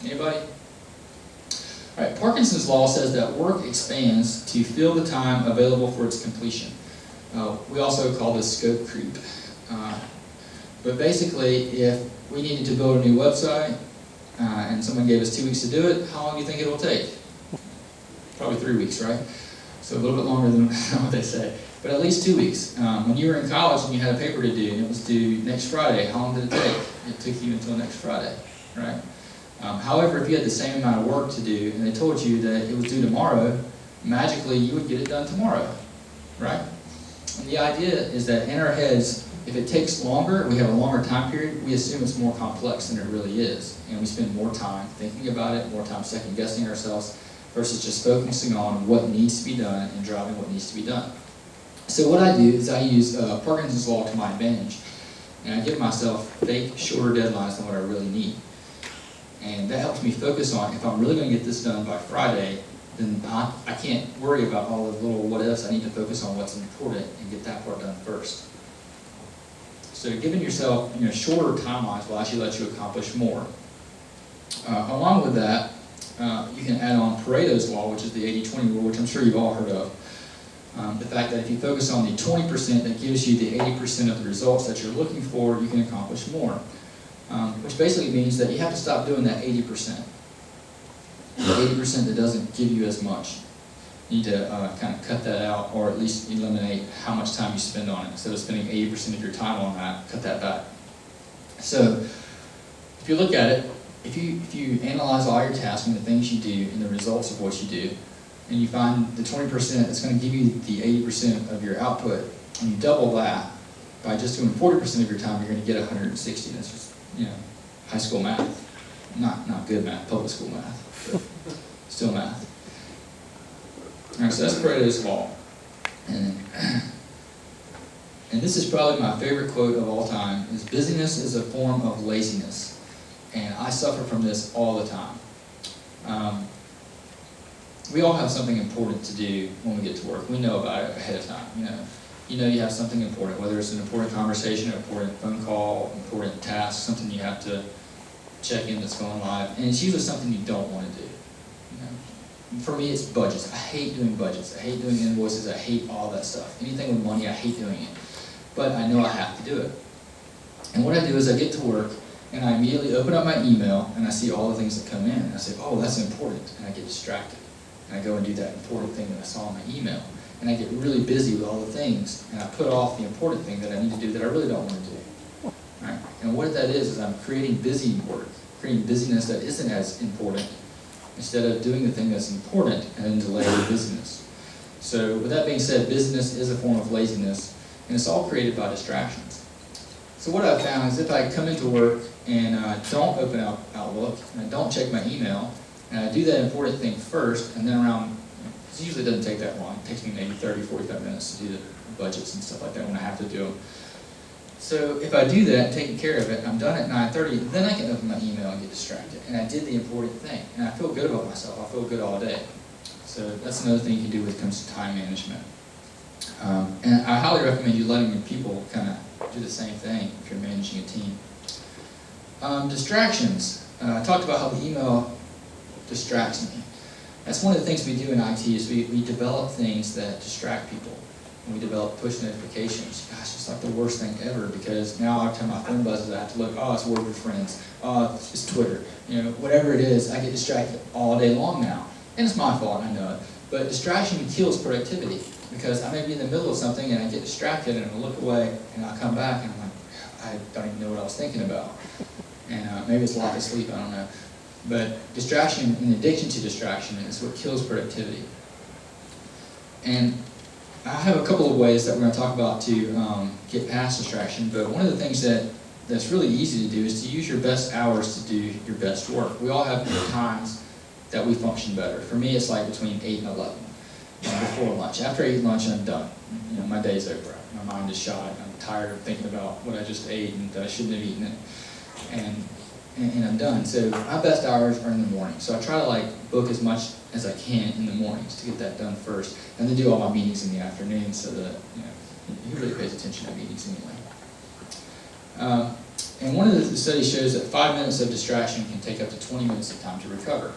Anybody? All right, Parkinson's Law says that work expands to fill the time available for its completion. We also call this scope creep. But basically, if we needed to build a new website and someone gave us 2 weeks to do it, how long do you think it will take? Probably 3 weeks, right? So a little bit longer than what they say. But at least 2 weeks. When you were in college and you had a paper to do and it was due next Friday, how long did it take? It took you until next Friday, right? However, if you had the same amount of work to do and they told you that it was due tomorrow, magically you would get it done tomorrow, right? And the idea is that in our heads, if it takes longer, we have a longer time period, we assume it's more complex than it really is. And we spend more time thinking about it, more time second guessing ourselves, versus just focusing on what needs to be done and driving what needs to be done. So what I do is I use Parkinson's Law to my advantage. And I give myself fake, shorter deadlines than what I really need. And that helps me focus on, if I'm really going to get this done by Friday, then I can't worry about all the little what ifs. I need to focus on what's important and get that part done first. So giving yourself shorter timelines will actually let you accomplish more. Along with that, you can add on Pareto's law, which is the 80-20 rule, which I'm sure you've all heard of. The fact that if you focus on the 20% that gives you the 80% of the results that you're looking for, you can accomplish more. Which basically means that you have to stop doing that 80%. The 80% that doesn't give you as much. You need to kind of cut that out, or at least eliminate how much time you spend on it. Instead of spending 80% of your time on that, cut that back. So, if you look at it, if you analyze all your tasks and the things you do and the results of what you do, and you find the 20% that's going to give you the 80% of your output, and you double that by just doing 40% of your time, you're going to get 160. That's just, high school math. Not good math, public school math, but still math. All right, so that's Pareto's law. And this is probably my favorite quote of all time, is busyness is a form of laziness. And I suffer from this all the time. We all have something important to do when we get to work. We know about it ahead of time. You know you have something important, whether it's an important conversation, an important phone call, important task, something you have to check in that's going live, and it's usually something you don't want to do. For me, it's budgets. I hate doing budgets. I hate doing invoices. I hate all that stuff. Anything with money, I hate doing it. But I know I have to do it. And what I do is I get to work, and I immediately open up my email, and I see all the things that come in. And I say, oh, that's important. And I get distracted. And I go and do that important thing that I saw in my email. And I get really busy with all the things, and I put off the important thing that I need to do that I really don't want to do. Right? And what that is I'm creating busy work, creating busyness that isn't as important, instead of doing the thing that's important and then delay the busyness. So with that being said, busyness is a form of laziness, and it's all created by distractions. So what I've found is if I come into work and don't open up Outlook, and I don't check my email, and I do that important thing first, and then it usually doesn't take that long. It takes me maybe 30, 45 minutes to do the budgets and stuff like that when I have to do them. So if I do that, taking care of it, and I'm done at 9:30, then I can open my email and get distracted. And I did the important thing. And I feel good about myself. I feel good all day. So that's another thing you can do when it comes to time management. And I highly recommend you letting your people kind of do the same thing if you're managing a team. Distractions. I talked about how the email distracts me. That's one of the things we do in IT is we develop things that distract people. And we develop push notifications. Gosh, it's like the worst thing ever, because now every time my phone buzzes, I have to look, oh, it's Word with Friends, oh, it's Twitter. Whatever it is, I get distracted all day long now. And it's my fault, I know it. But distraction kills productivity, because I may be in the middle of something and I get distracted and I look away and I come back and I'm like, I don't even know what I was thinking about. And maybe it's lack of sleep, I don't know. But distraction, in addition to distraction, is what kills productivity. And I have a couple of ways that we're going to talk about to get past distraction, but one of the things that's really easy to do is to use your best hours to do your best work. We all have times that we function better. For me, it's like between 8 and 11, before lunch. After I eat lunch, I'm done. My day's over. My mind is shot. I'm tired of thinking about what I just ate and that I shouldn't have eaten it. And I'm done. So my best hours are in the morning. So I try to book as much as I can in the mornings to get that done first, and then do all my meetings in the afternoon so that who really pays attention to meetings anyway. And one of the studies shows that 5 minutes of distraction can take up to 20 minutes of time to recover.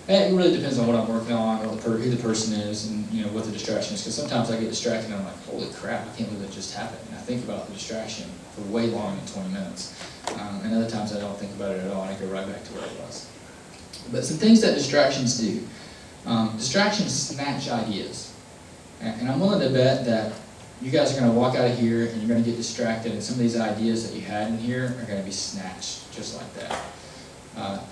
And it really depends on what I'm working on, or who the person is, and what the distraction is. Because sometimes I get distracted and I'm like, holy crap, I can't believe that just happened. And I think about the distraction for way longer than 20 minutes. And other times I don't think about it at all, and I go right back to where I was. But some things that distractions do. Distractions snatch ideas. And I'm willing to bet that you guys are going to walk out of here and you're going to get distracted, and some of these ideas that you had in here are going to be snatched just like that.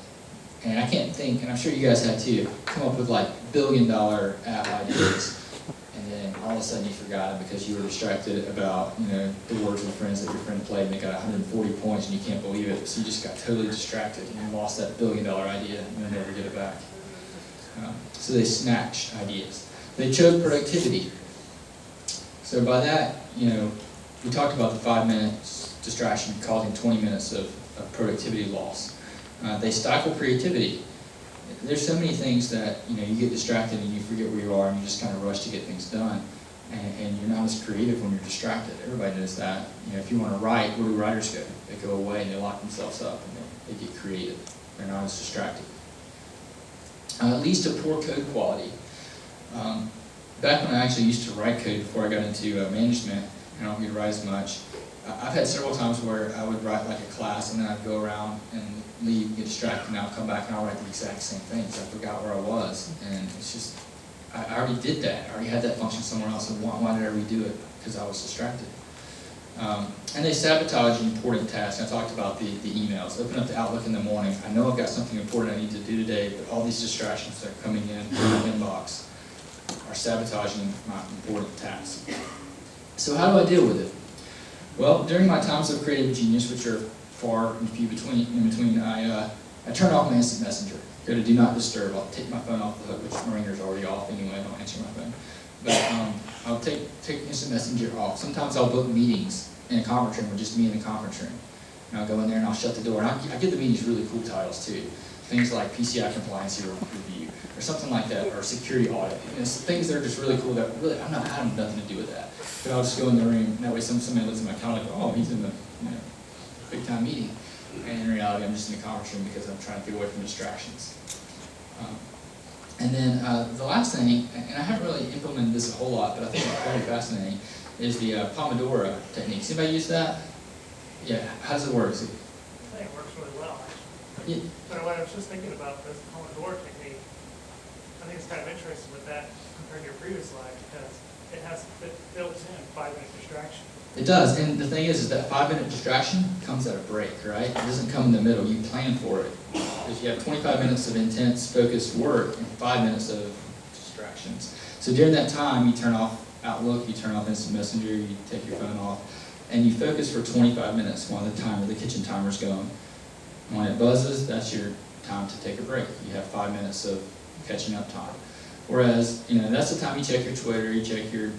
And I can't think, and I'm sure you guys had too, come up with billion-dollar app ideas, and then all of a sudden you forgot it because you were distracted about the Words with Friends that your friend played, and they got 140 points and you can't believe it, so you just got totally distracted and you lost that billion-dollar idea and you'll never get it back. So they snatched ideas. They chose productivity. So by that, we talked about the 5 minutes distraction causing 20 minutes of productivity loss. They stifle creativity. There's so many things that you get distracted and you forget where you are and you just kind of rush to get things done, and you're not as creative when you're distracted. Everybody knows that. If you want to write, where do writers go? They go away and they lock themselves up and they get creative. They're not as distracted. Leads to poor code quality. Back when I actually used to write code before I got into management, and I don't get to write as much, I've had several times where I would write like a class and then I'd go around and leave, get distracted, and I'll come back and I'll write the exact same things. I forgot where I was, and it's just, I already did that. I already had that function somewhere else, and why did I redo it? Because I was distracted. And they sabotage important tasks. I talked about the emails. Open up the Outlook in the morning. I know I've got something important I need to do today, but all these distractions that are coming in my inbox are sabotaging my important tasks. So how do I deal with it? Well, during my times of creative genius, which are far and few in between, I turn off my instant messenger. Go to do not disturb. I'll take my phone off the hook, which my ringer's already off anyway. I don't answer my phone. But I'll take instant messenger off. Sometimes I'll book meetings in a conference room, or just me in a conference room. And I'll go in there and I'll shut the door. And I give the meetings really cool titles too. Things like PCI compliance review, or something like that, or security audit. And it's things that are just really cool that really I have nothing to do with that. But I'll just go in the room, and that way somebody looks at my calendar like, oh, he's in the big time meeting. And in reality, I'm just in the conference room because I'm trying to get away from distractions. And then the last thing, and I haven't really implemented this a whole lot, but I think it's very fascinating, is the Pomodoro technique. Has anybody used that? Yeah, how does it work? I think it works really well, actually. Yeah. But what I was just thinking about this Pomodoro technique, I think it's kind of interesting with that compared to your previous slide, because it has built in 5-minute distraction. It does, and the thing is that 5-minute distraction comes at a break, right? It doesn't come in the middle. You plan for it. If you have 25 minutes of intense, focused work and 5 minutes of distractions. So during that time, you turn off Outlook, you turn off Instant Messenger, you take your phone off, and you focus for 25 minutes while the kitchen timer's going. And when it buzzes, that's your time to take a break. You have 5 minutes of catching up time. Whereas, that's the time you check your Twitter, you check your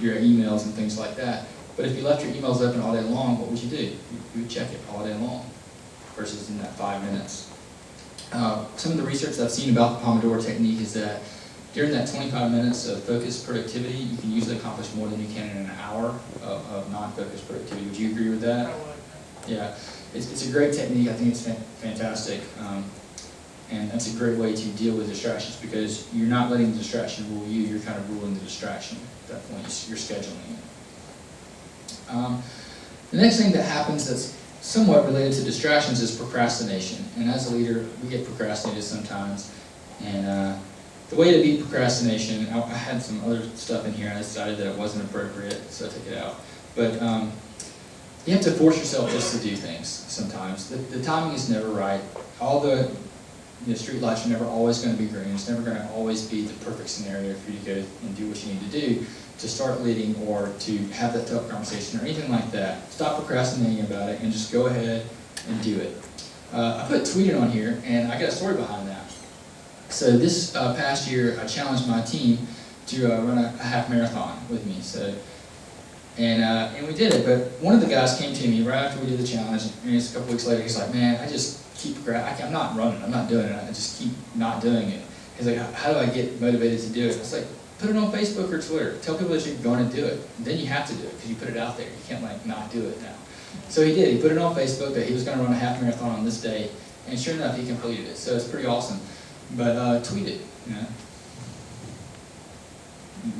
emails and things like that. But if you left your emails open all day long, what would you do? You would check it all day long versus in that 5 minutes. Some of the research that I've seen about the Pomodoro technique is that during that 25 minutes of focused productivity, you can usually accomplish more than you can in an hour of non-focused productivity. Would you agree with that? Yeah, it's a great technique. I think it's fantastic. And that's a great way to deal with distractions because you're not letting the distraction rule you, you're kind of ruling the distraction at that point. You're scheduling it. The next thing that happens that's somewhat related to distractions is procrastination. And as a leader, we get procrastinated sometimes. And the way to beat procrastination, I had some other stuff in here and I decided that it wasn't appropriate, so I took it out. But you have to force yourself just to do things sometimes. The timing is never right. All the street lights are never always going to be green. It's never going to always be the perfect scenario for you to go and do what you need to do to start leading or to have that tough conversation or anything like that. Stop procrastinating about it and just go ahead and do it. I put tweeted on here and I got a story behind that. So this past year I challenged my team to run a half marathon with me. And we did it, but one of the guys came to me right after we did the challenge and just a couple weeks later he's like, man, I just I'm not running, I'm not doing it, I just keep not doing it. He's like, how do I get motivated to do it? It's like, put it on Facebook or Twitter. Tell people that you're going to do it. And then you have to do it because you put it out there. You can't not do it now. So he did. He put it on Facebook that he was going to run a half marathon on this day, and sure enough, he completed it. So it's pretty awesome. But tweet it.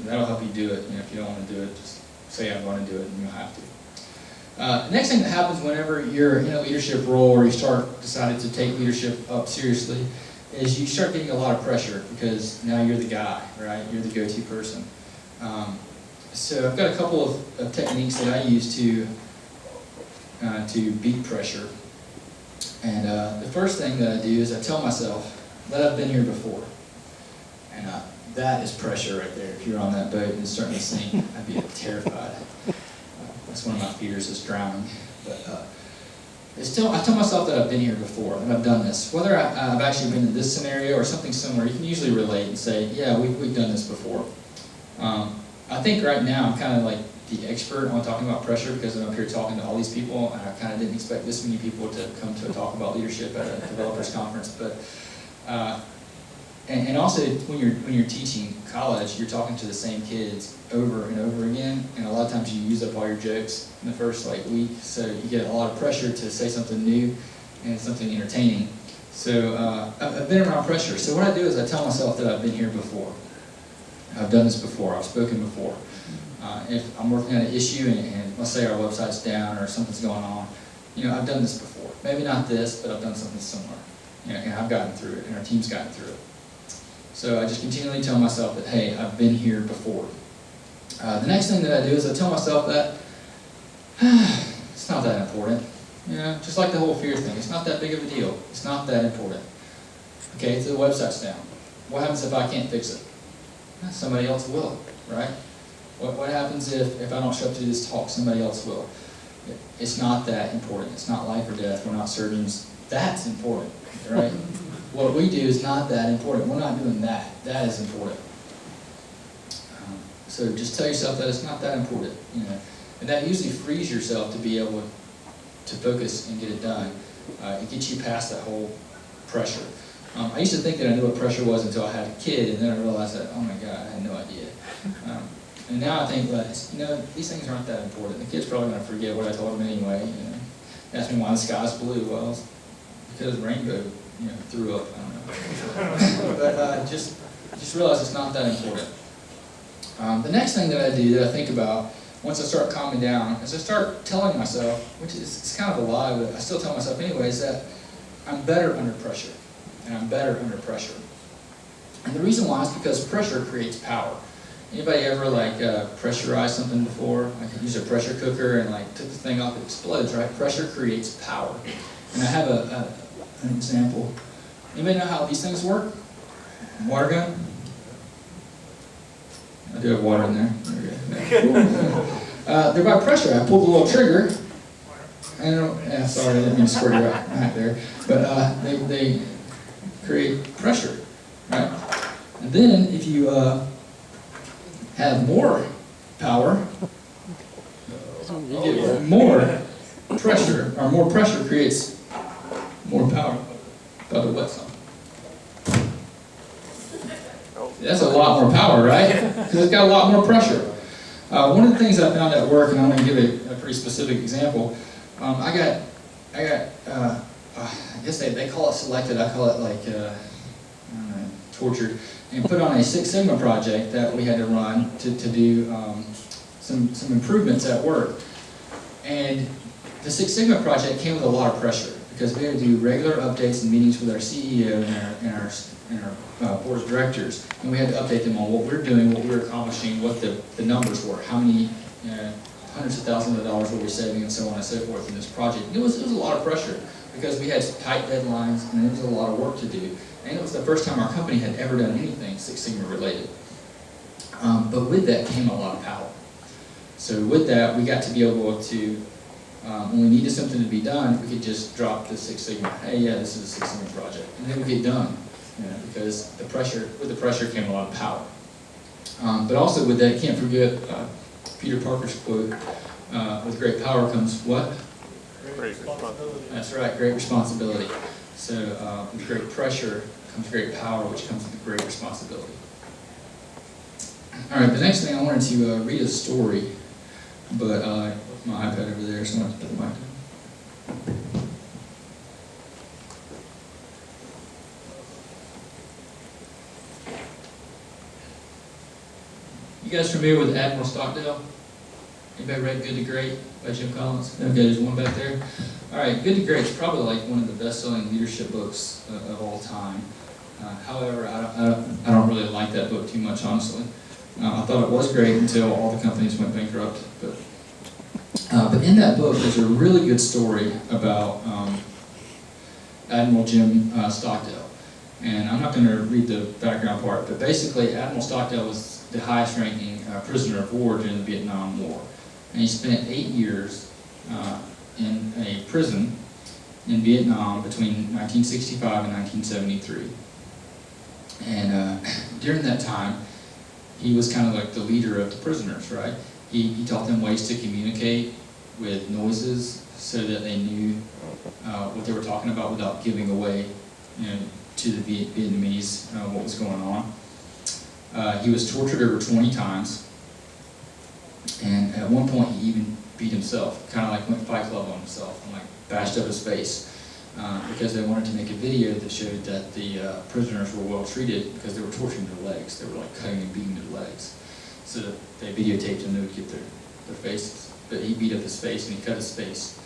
That'll help you do it. If you don't want to do it, just say I'm going to do it, and you'll have to. The next thing that happens whenever you're in a leadership role or you start deciding to take leadership up seriously is you start getting a lot of pressure because now you're the guy, right? You're the go-to person. So I've got a couple of techniques that I use to beat pressure. And the first thing that I do is I tell myself that I've been here before. And that is pressure right there. If you're on that boat and it's starting to sink, I'd be terrified. That's one of my fears is drowning. But I tell myself that I've been here before, that I've done this. Whether I've actually been in this scenario or something similar, you can usually relate and say, yeah, we've done this before. I think right now I'm kind of like the expert on talking about pressure because I'm up here talking to all these people, and I kind of didn't expect this many people to come to a talk about leadership at a developers conference. But and also when you're teaching college, you're talking to the same kids over and over again, and a lot of times you use up all your jokes in the first week, so you get a lot of pressure to say something new and something entertaining. So I've been around pressure. So what I do is I tell myself that I've been here before. I've done this before. I've spoken before. If I'm working on an issue and let's say our website's down or something's going on, I've done this before. Maybe not this, but I've done something similar. And I've gotten through it, and our team's gotten through it. So I just continually tell myself that, hey, I've been here before. The next thing that I do is I tell myself that it's not that important. Just like the whole fear thing, it's not that big of a deal. It's not that important. Okay, so the website's down. What happens if I can't fix it? Somebody else will, right? What happens if I don't show up to this talk? Somebody else will. It's not that important. It's not life or death. We're not surgeons. That's important, right? What we do is not that important. We're not doing that. That is important. So just tell yourself that it's not that important, and that usually frees yourself to be able to focus and get it done. It gets you past that whole pressure. I used to think that I knew what pressure was until I had a kid, and then I realized that, oh my God, I had no idea. And now I think, these things aren't that important. The kid's probably going to forget what I told him anyway. Ask me why the sky's blue. Well, it's because rainbow, threw up. I don't know. But just realize it's not that important. The next thing that I do that I think about once I start calming down is I start telling myself, which is it's kind of a lie, but I still tell myself anyways, that I'm better under pressure. And I'm better under pressure. And the reason why is because pressure creates power. Anybody ever pressurized something before? I could use a pressure cooker and took the thing off, it explodes, right? Pressure creates power. And I have an example. Anybody know how these things work? Water gun? I do have water in there. They're by pressure. I pulled the little trigger. Sorry, I didn't mean to squirt it out there. But they create pressure, right? And then if you have more power, you get more pressure, or more pressure creates more power. About to wet something. That's a lot more power, right? Because it's got a lot more pressure. One of the things I found at work, and I'm going to give a pretty specific example. I guess they call it selected. I call it tortured, and put on a Six Sigma project that we had to run to do some improvements at work. And the Six Sigma project came with a lot of pressure because we had to do regular updates and meetings with our CEO and our board of directors, and we had to update them on what we're doing, what we're accomplishing, what the numbers were, how many hundreds of thousands of dollars were we saving, and so on and so forth in this project. It was a lot of pressure because we had tight deadlines and it was a lot of work to do. And it was the first time our company had ever done anything Six Sigma related. But with that came a lot of power. So with that, we got to be able to, when we needed something to be done, we could just drop the Six Sigma. Hey, yeah, this is a Six Sigma project. And then we get done, because with the pressure came a lot of power. But also with that, can't forget Peter Parker's quote, with great power comes what? Great responsibility. That's right, great responsibility. So with great pressure comes great power, which comes with great responsibility. All right, the next thing I wanted to read a story, but my iPad over there, so I'm going to put the mic down. You guys familiar with Admiral Stockdale? Anybody read Good to Great by Jim Collins? Okay, there's one back there. All right, Good to Great is probably one of the best-selling leadership books of all time. However, I don't really like that book too much, honestly. I thought it was great until all the companies went bankrupt. But in that book, there's a really good story about Admiral Jim Stockdale. And I'm not going to read the background part, but basically Admiral Stockdale was the highest ranking prisoner of war during the Vietnam War. And he spent 8 years in a prison in Vietnam between 1965 and 1973. And during that time, he was kind of like the leader of the prisoners, right? He taught them ways to communicate with noises so that they knew what they were talking about without giving away, to the Vietnamese what was going on. He was tortured over 20 times, and at one point he even beat himself, kind of went Fight Club on himself and bashed up his face. because they wanted to make a video that showed that the prisoners were well treated because they were torturing their legs. They were like cutting and beating their legs. So that they videotaped and they would get their faces. But he beat up his face and he cut his face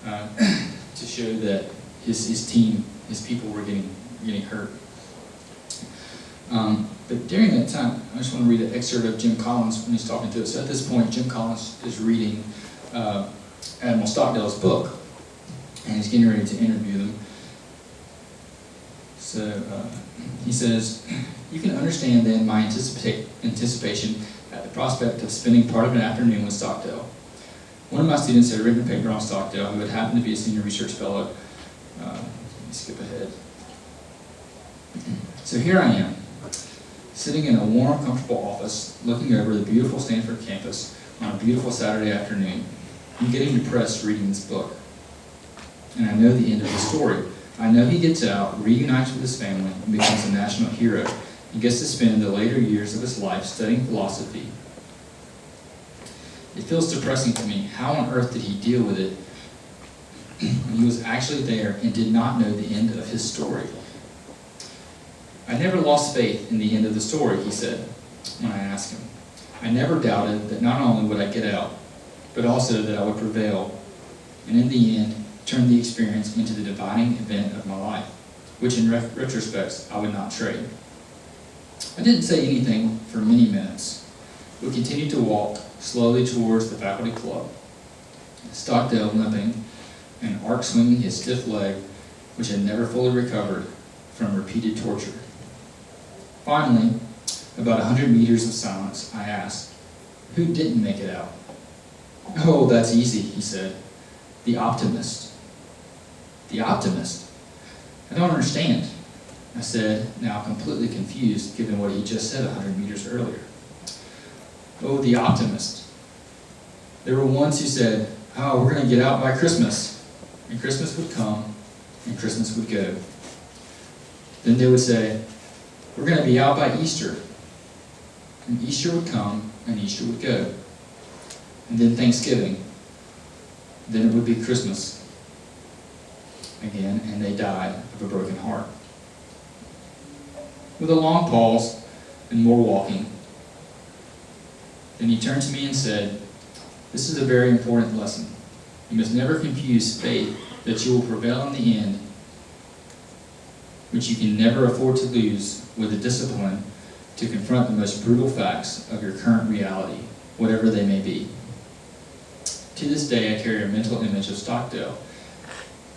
to show that his team, his people were getting hurt. But during that time, I just want to read an excerpt of Jim Collins when he's talking to us. So at this point, Jim Collins is reading Admiral Stockdale's book, and he's getting ready to interview them. So he says, "You can understand then my anticipation at the prospect of spending part of an afternoon with Stockdale. One of my students had written a paper on Stockdale who had happened to be a senior research fellow." Let me skip ahead. "So here I am, sitting in a warm, comfortable office, looking over the beautiful Stanford campus on a beautiful Saturday afternoon. I'm getting depressed reading this book. And I know the end of the story. I know he gets out, reunites with his family, and becomes a national hero. He gets to spend the later years of his life studying philosophy. It feels depressing to me. How on earth did he deal with it when he was actually there and did not know the end of his story? I never lost faith in the end of the story," he said when I asked him. "I never doubted that not only would I get out, but also that I would prevail, and in the end, turn the experience into the defining event of my life, which in retrospect I would not trade." I didn't say anything for many minutes. We continued to walk slowly towards the faculty club, Stockdale limping and Ark swinging his stiff leg, which had never fully recovered from repeated torture. Finally, about 100 meters of silence, I asked, "Who didn't make it out?" "Oh, that's easy," he said. "The optimist." "The optimist? I don't understand," I said, now completely confused given what he just said 100 meters earlier. "Oh, the optimist. There were ones who said, 'Oh, we're going to get out by Christmas.' And Christmas would come, and Christmas would go. Then they would say, 'We're going to be out by Easter.' And Easter would come, and Easter would go. And then Thanksgiving. Then it would be Christmas again, and they died of a broken heart." With a long pause and more walking, then he turned to me and said, "This is a very important lesson. You must never confuse faith that you will prevail in the end, which you can never afford to lose, with the discipline to confront the most brutal facts of your current reality, whatever they may be." To this day, I carry a mental image of Stockdale,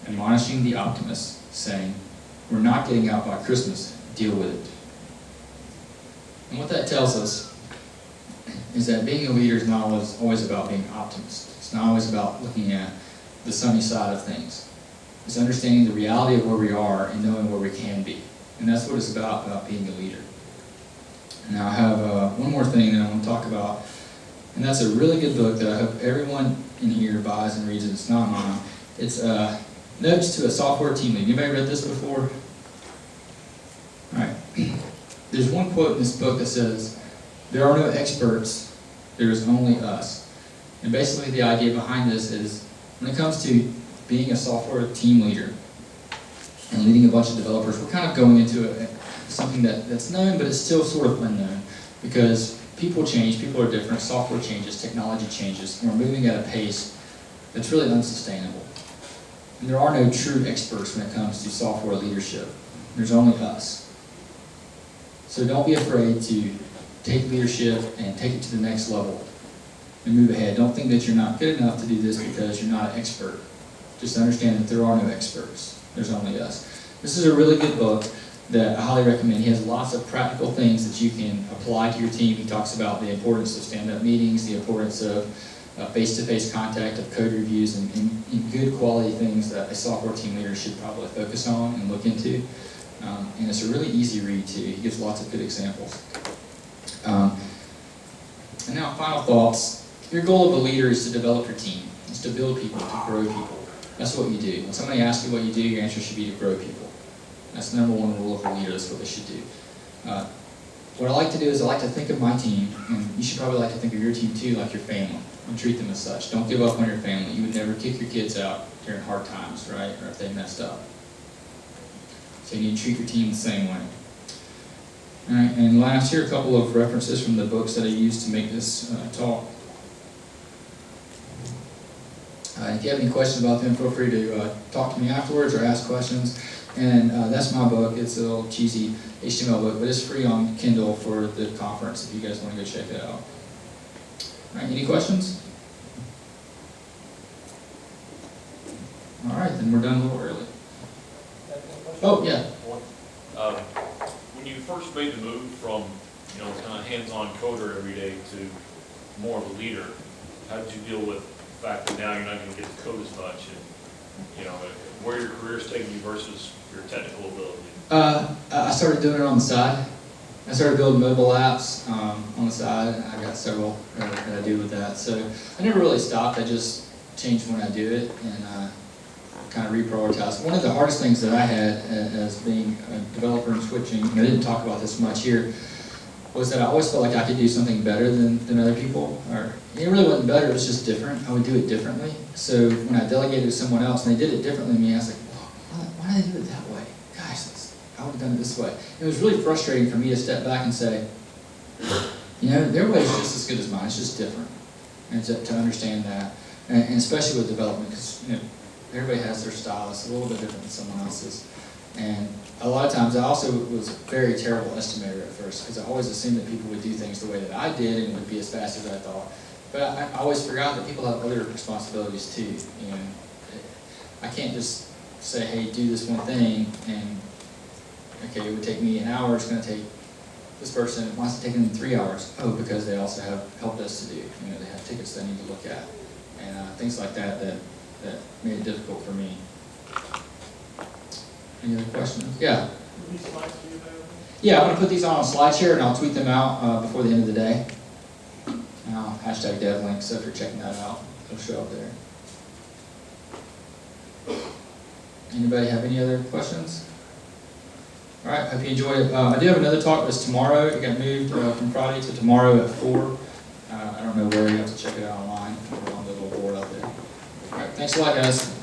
admonishing the optimist, saying, "We're not getting out by Christmas, deal with it." And what that tells us is that being a leader is not always about being an optimist. It's not always about looking at the sunny side of things. It's understanding the reality of where we are and knowing where we can be. And that's what it's about being a leader. Now I have one more thing that I want to talk about, and that's a really good book that I hope everyone in here buys and reads. It's not mine. It's Notes to a Software Team Lead. Anybody read this before? All right. There's one quote in this book that says, "There are no experts, there is only us." And basically the idea behind this is, when it comes to being a software team leader and leading a bunch of developers, we're kind of going into something that's known, but it's still sort of unknown, because people change, people are different, software changes, technology changes, and we're moving at a pace that's really unsustainable. And there are no true experts when it comes to software leadership. There's only us. So don't be afraid to take leadership and take it to the next level and move ahead. Don't think that you're not good enough to do this because you're not an expert. Just understand that there are no experts. There's only us. This is a really good book that I highly recommend. He has lots of practical things that you can apply to your team. He talks about the importance of stand-up meetings, the importance of face-to-face contact, of code reviews, and good quality things that a software team leader should probably focus on and look into. And it's a really easy read too. He gives lots of good examples. And now, final thoughts. Your goal of a leader is to develop your team. It's to build people, to grow people. That's what you do. When somebody asks you what you do, your answer should be to grow people. That's the number one rule of a leader. That's what they should do. What I like to do is I like to think of my team, and you should probably like to think of your team too, like your family, and treat them as such. Don't give up on your family. You would never kick your kids out during hard times, right? Or if they messed up. So you need to treat your team the same way. All right, and last here, a couple of references from the books that I used to make this talk. If you have any questions about them, feel free to talk to me afterwards or ask questions. And that's my book. It's a little cheesy HTML book, but it's free on Kindle for the conference if you guys want to go check it out. All right, any questions? All right, then we're done a little early. Oh, yeah. When you first made the move from, kind of hands-on coder every day to more of a leader, how did you deal with the fact that now you're not going to get to code as much, and where your career is taking you versus your technical ability? I started doing it on the side. I started building mobile apps on the side. I got several that I do with that. So I never really stopped. I just changed when I do it and kind of reprioritized. One of the hardest things that I had as being a developer and switching, and I didn't talk about this much here, was that I always felt like I could do something better than other people. Or it really wasn't better, it was just different. I would do it differently. So when I delegated to someone else and they did it differently than me, I was like, why did they do it that way? Gosh, I would have done it this way. It was really frustrating for me to step back and say, their way is just as good as mine, it's just different. And to understand that, and especially with development, because everybody has their style. It's a little bit different than someone else's. And a lot of times I also was a very terrible estimator at first because I always assumed that people would do things the way that I did and would be as fast as I thought. But I always forgot that people have other responsibilities too. I can't just say, hey, do this one thing and, okay, it would take me an hour, it's going to take this person, why is it taking them 3 hours? Oh, because they also have help desk to do. They have tickets they need to look at. And things like that made it difficult for me. Any other questions? Yeah. Will these slides be available? Yeah, I'm going to put these on SlideShare and I'll tweet them out before the end of the day. And I'll hashtag DevLink, so if you're checking that out, it'll show up there. Anybody have any other questions? All right, hope you enjoyed it. I do have another talk that's tomorrow. It got moved from Friday to tomorrow at 4. I don't know where, you have to check it out online or on the little board out there. All right, thanks a lot, guys.